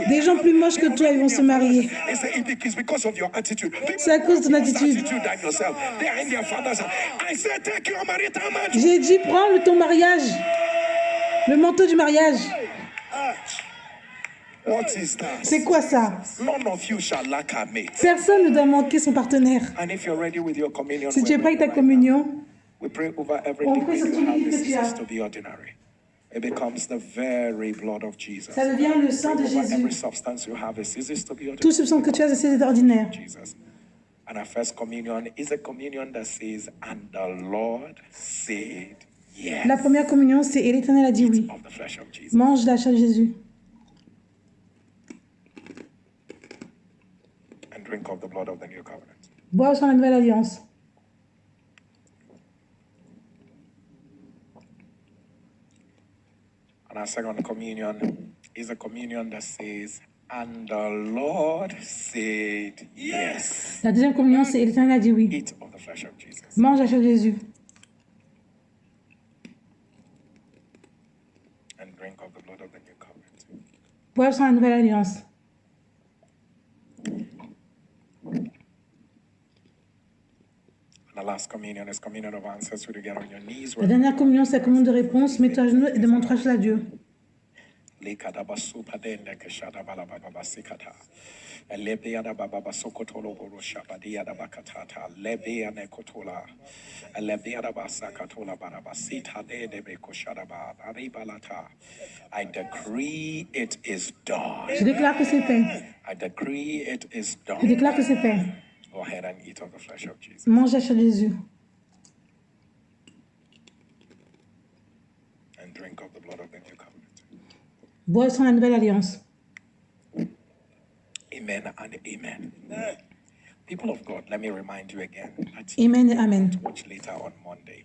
Des gens plus moches que toi, ils vont se marier. C'est à cause de ton attitude. J'ai dit, prends ton mariage. Le manteau du mariage. C'est quoi ça? Personne ne doit manquer son partenaire. Si tu es prêt avec ta communion, on prie sur tout livre que tu as. Ça devient le sang de Jésus. Tout substance que tu as, c'est ordinaire. And our first communion is a communion that says, and the Lord said yes. La première communion, c'est et l'Éternel a dit oui. Mange la chair de Jésus. Drink of the blood of the new covenant. Bois au sang de la nouvelle alliance. And our second communion is a communion that says, and the Lord said yes. La deuxième communion, c'est et l'Éternel a dit oui. Eat of the flesh of Jesus. Mange la chair de Jésus. And drink of the blood of the new covenant. Bois au sang de la nouvelle alliance. The last communion is communion of answers. So to get on your knees. La dernière communion, c'est la communion de réponse. Mets-toi à genoux et demande-toi à Dieu. I decree it is done. Je déclare que c'est fait. I decree it is done. Je déclare que c'est fait. Go ahead and eat of the flesh of Jesus. Mange la chair de Jésus. And drink of the blood of the new covenant. Bois sans la nouvelle alliance. Amen and amen. People of God, let me remind you again. Amen et amen. Watch later on Monday.